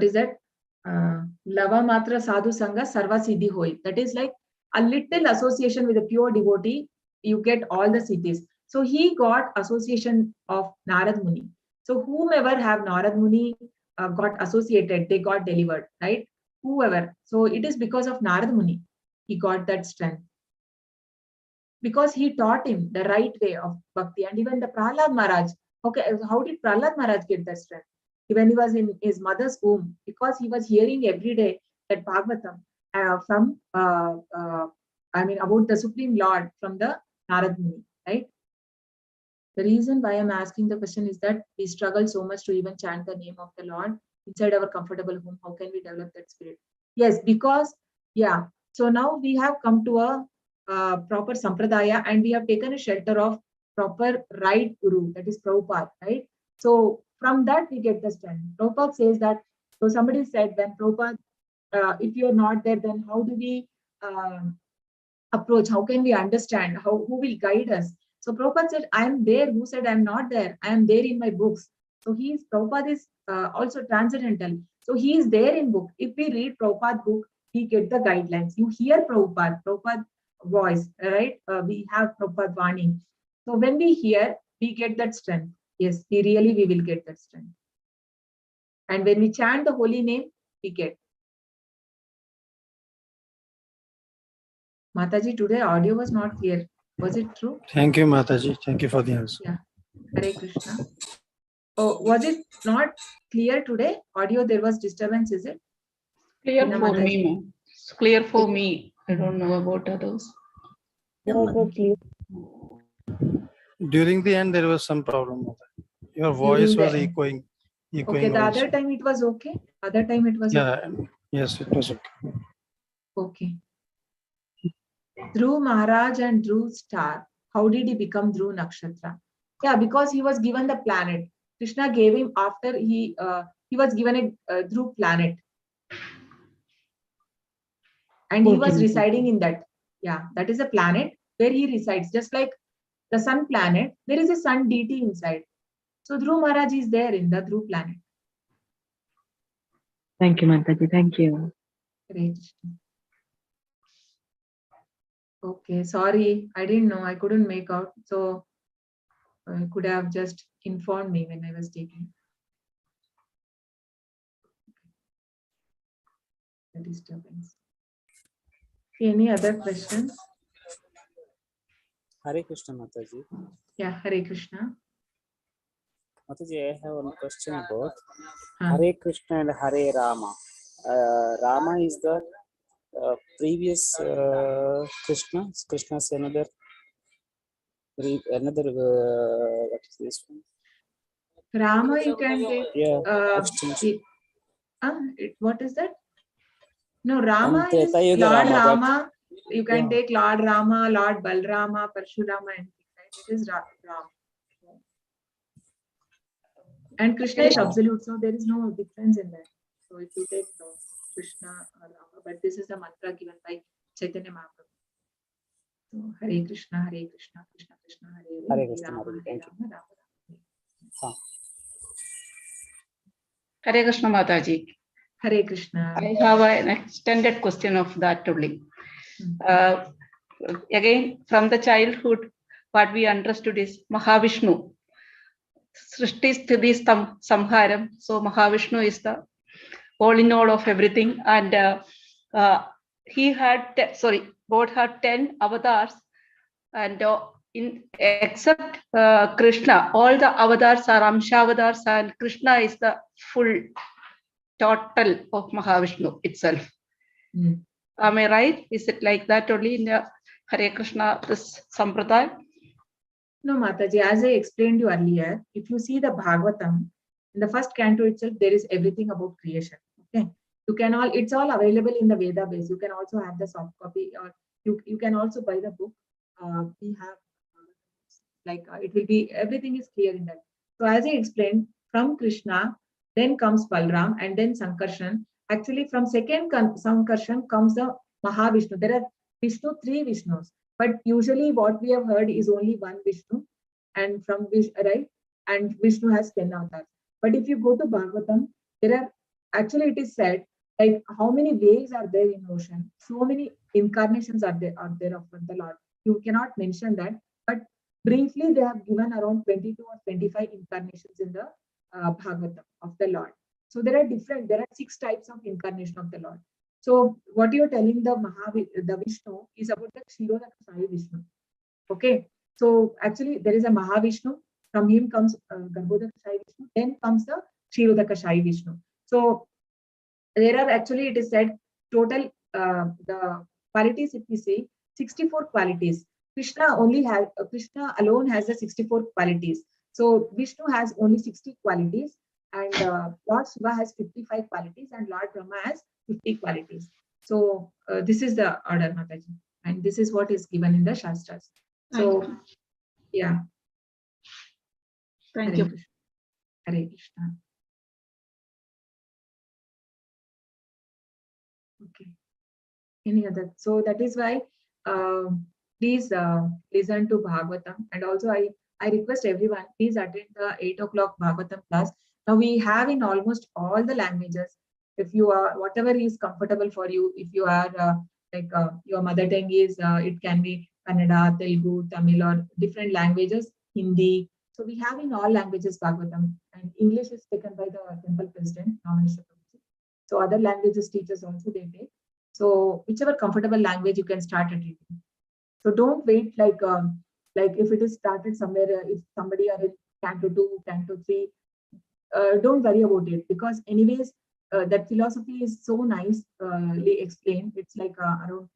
S2: is that? Lava Matra Sadhu Sangha Sarva Siddhi Hoi. That is like a little association with a pure devotee, you get all the siddhis. So he got association of Narad Muni. So whomever have Narad Muni got associated, they got delivered, right? Whoever. So it is because of Narad Muni, he got that strength. Because he taught him the right way of bhakti. And even the Prahlad Maharaj, okay, how did Prahlad Maharaj get that strength? When he was in his mother's womb, because he was hearing every day that Bhagavatam about the Supreme Lord from the Narad Muni, right? The reason why I'm asking the question is that we struggle so much to even chant the name of the Lord inside our comfortable home. How can we develop that spirit? Yes, because, yeah. So now we have come to a proper sampradaya, and we have taken a shelter of proper right guru, that is Prabhupada, right? So from that we get the strength. Prabhupada says that, so somebody said when Prabhupada, if you're not there, then how do we approach? How can we understand? Who will guide us? So Prabhupada said, I am there. Who said I am not there? I am there in my books. So Prabhupada is also transcendental. So he is there in book. If we read Prabhupada book, we get the guidelines. You hear Prabhupada voice, right? We have Prabhupada warning. So when we hear, we get that strength. Yes, we will get that strength. And when we chant the holy name, we get. Mataji, today audio was not clear. Was it true?
S4: Thank you, Mataji. Thank you for the answer.
S2: Yeah. Hare Krishna. Oh, was it not clear today? Audio, there was disturbance, is it?
S9: Clear
S2: Hina
S9: for
S2: Mataji.
S9: me, ma'am. It's clear for me. I don't know about others.
S4: During the end, there was some problem. Mataji. Your
S2: During
S4: voice
S2: the
S4: was
S2: end.
S4: echoing
S2: Okay, the
S4: also.
S2: other time it was okay? Other time it was okay?
S4: Yeah, yes, it was okay.
S2: Okay. Dhruv Maharaj and Dhruv star. How did he become Dhruv Nakshatra? Yeah, because he was given the planet. Krishna gave him after he was given a Dhruv planet. And he was residing in that. Yeah, that is a planet where he resides. Just like the sun planet, there is a sun deity inside. So Dhruv Maharaj is there in the Dhruv planet.
S3: Thank you, Mataji. Thank you.
S2: Great. Okay, sorry, I didn't know. I couldn't make out. So you could have just informed me when I was taking the disturbance. Any other questions?
S10: Hare Krishna, Mataji.
S2: Yeah, Hare Krishna.
S10: Mataji, I have one question about
S2: Huh.
S10: Hare Krishna and Hare Rama. Rama is the previous Krishna. Krishna's another. What is this one?
S2: Rama, you can take.
S10: Yeah. Extension.
S2: What is that? No, Rama is
S10: Yuga
S2: Lord
S10: Rama,
S2: Rama. You can
S10: yeah.
S2: take Lord Rama, Lord Balrama, Parshurama, and right? It is Ram. And Krishna is absolute, so there is no difference in that. So if you take Krishna or Rama, but this is the mantra given by Chaitanya Mahaprabhu. So Hare Krishna, Krishna Krishna, Hare
S10: Hare Krishna,
S2: Rama,
S10: Hare.
S2: Hare
S10: Thank
S2: Rama,
S10: you.
S2: Rama.
S9: Hare Krishna Mataji.
S2: Hare Krishna.
S9: I have an extended question of that only. Again, from the childhood, what we understood is Mahavishnu. Srishti Sthiti Samharam. So Mahavishnu is the all in all of everything. And he had, God had 10 avatars. And except Krishna, all the avatars are Amsha-avatars, and Krishna is the full total of Mahavishnu itself.
S2: Mm.
S9: Am I right? Is it like that only in the Hare Krishna, this Sampradaya?
S2: No, Mataji, as I explained you earlier, if you see the Bhagavatam, in the first canto itself, there is everything about creation. Okay, it's all available in the Veda base. You can also have the soft copy, or you can also buy the book. We have it will be, everything is clear in that. So as I explained, from Krishna, then comes Balram, and then Sankarshan. Actually, from second Sankarshan comes the Mahavishnu. There are Vishnu, 3 Vishnus. But usually what we have heard is only one Vishnu, and from right? And Vishnu has 10 avatars. But if you go to Bhagavatam, it is said, like, how many waves are there in ocean? So many incarnations are there of the Lord. You cannot mention that. But briefly, they have given around 22 or 25 incarnations in the Bhagavatam of the Lord. So there are 6 types of incarnation of the Lord. So what you're telling the Vishnu is about the Kshirodakashayi Vishnu. Okay. So actually there is a Mahavishnu. From him comes Garbhodakashayi Vishnu. Then comes the Kshirodakashayi Vishnu. So there are actually, it is said, total the qualities, if we say 64 qualities. Krishna alone has the 64 qualities. So Vishnu has only 60 qualities, and Lord Shiva has 55 qualities, and Lord Brahma has 50 qualities. So this is the order, Mataji, and this is what is given in the Shastras. So yeah.
S9: Thank you.
S2: Hare Krishna. Okay. Any other? So that is why please listen to Bhagavatam, and also I request everyone, please attend the 8 o'clock Bhagavatam class. Now we have in almost all the languages. If you are, whatever is comfortable for you, if you are your mother tongue is, it can be Kannada, Telugu, Tamil, or different languages, Hindi. So we have in all languages Bhagavatam, and English is taken by the temple president, nomination. So other languages teachers also they take. So whichever comfortable language you can start at reading. So don't wait like if it is started somewhere, if somebody are in Canto 2, Canto 3, don't worry about it, because anyways that philosophy is so nicely explained. It's like around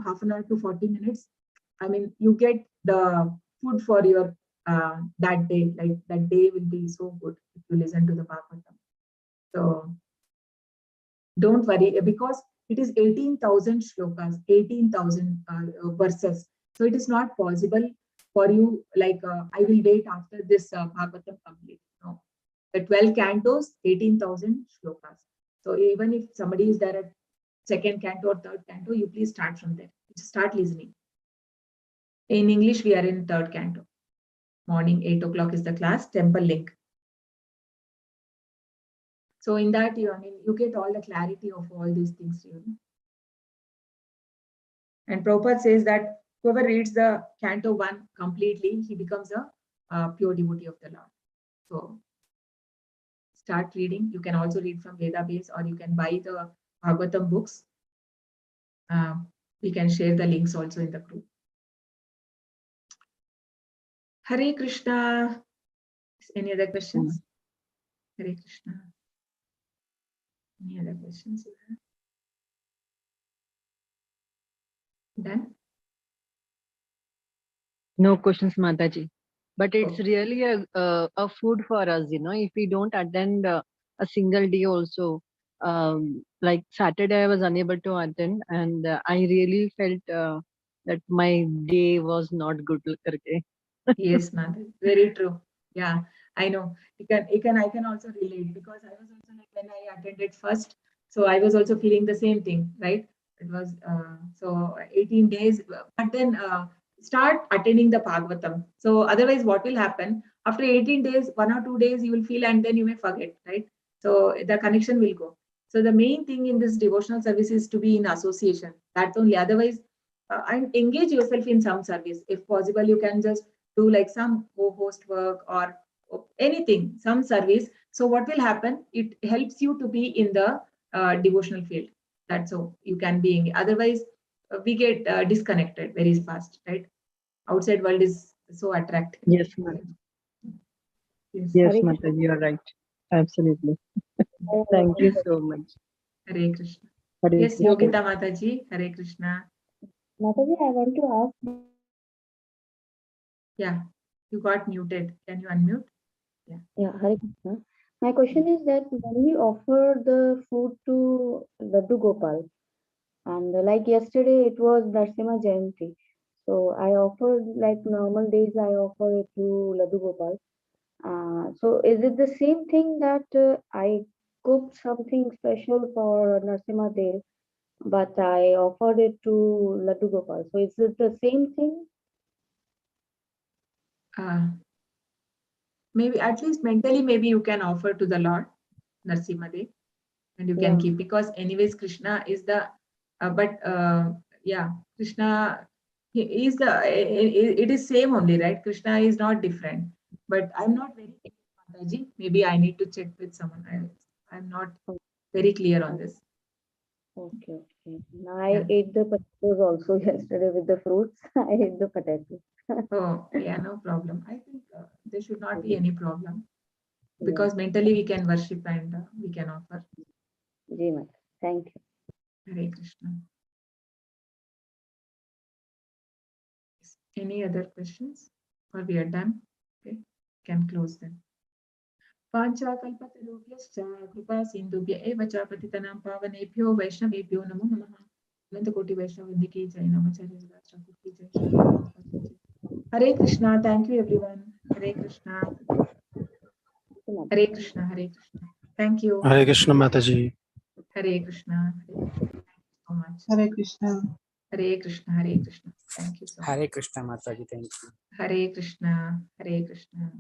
S2: half an hour to 40 minutes. I mean, you get the food for your that day. Like that day will be so good if you listen to the Bhagavatam. So don't worry, because it is 18,000 shlokas, 18,000 verses. So it is not possible for you like I will wait after this Bhagavatam complete. No, the 12 cantos, 18,000 shlokas. So even if somebody is there at second canto or third canto, you please start from there. Start listening. In English, we are in third canto. Morning 8 o'clock is the class. Temple link. So in that, you get all the clarity of all these things. And Prabhupada says that whoever reads the Canto 1 completely, he becomes a pure devotee of the Lord. So start reading. You can also read from Veda base, or you can buy the Bhagavatam books. We can share the links also in the group. Hare Krishna. Any other questions? Hare Krishna. Any other questions? Done?
S3: No questions, Mataji. But it's
S2: Oh.
S3: really a food for us, if we don't attend a single day also. Like Saturday, I was unable to attend, and I really felt that my day was not good.
S2: Yes, ma'am. Very true. Yeah, I know. I can also relate, because I was also like when I attended first, so I was also feeling the same thing, right? It was so 18 days, but then start attending the Bhagavatam. So otherwise, what will happen after 18 days, 1 or 2 days, you will feel and then you may forget, right? So the connection will go. So the main thing in this devotional service is to be in association. That only. Otherwise, and engage yourself in some service. If possible, you can just do like some co-host work or anything, some service. So what will happen? It helps you to be in the devotional field. That's so you can be in. Otherwise, we get disconnected very fast, right? Outside world is so attractive.
S3: Yes, Mataji. Yes, Mataji, you are right. Absolutely. Thank you so much.
S2: Hare Krishna.
S3: Hare
S2: Yes,
S3: Krishna.
S2: Yogita Mataji. Hare Krishna.
S6: Mataji, I want to ask.
S2: Yeah, you got muted. Can you unmute?
S6: Yeah, Hare Krishna. My question is that when we offer the food to Laddu Gopal, and like yesterday it was Narsima Jayanti, so I offered like normal days I offer it to Laddu Gopal. So is it the same thing that I cooked something special for Narsima Dev, but I offered it to Laddu Gopal? So is it the same thing?
S2: Maybe at least mentally, maybe you can offer to the Lord Narsimha Dev, and you can keep, because anyways Krishna is the Krishna, he is the it is same only, right? Krishna is not different, but I'm not very clear, Mataji. Maybe I need to check with someone. I'm not very clear on this.
S6: Okay. I ate the potatoes also yesterday with the fruits. I ate the potatoes.
S2: Oh yeah, no problem. I think there should not be any problem, because mentally we can worship and we can offer.
S6: Ji Mata. Thank you.
S2: Hare Krishna. Any other questions? Or we are done? Okay, can close them. पाञ्चाकल्पतरुभ्यश्च कृपा सिन्धुभ्य एव च पतितनां पावनेभ्यो वैष्णवेभ्यो नमो नमः। अनंतकोटि वैष्णववृंद की जय, नमाचार्य ठाकुर की जय, श्री प्रभुपाद की जय। हरे Krishna. Thank you everyone. Hare Krishna. Hare Krishna. Hare Krishna. Thank you.
S4: Hare Krishna, Mataji.
S2: Hare Krishna. Hare Krishna. Thank you so much.
S11: Hare Krishna.
S2: Hare Krishna. Hare Krishna. Thank you so much.
S10: Hare Krishna, Mataji. Thank you.
S2: Hare Krishna. Hare Krishna.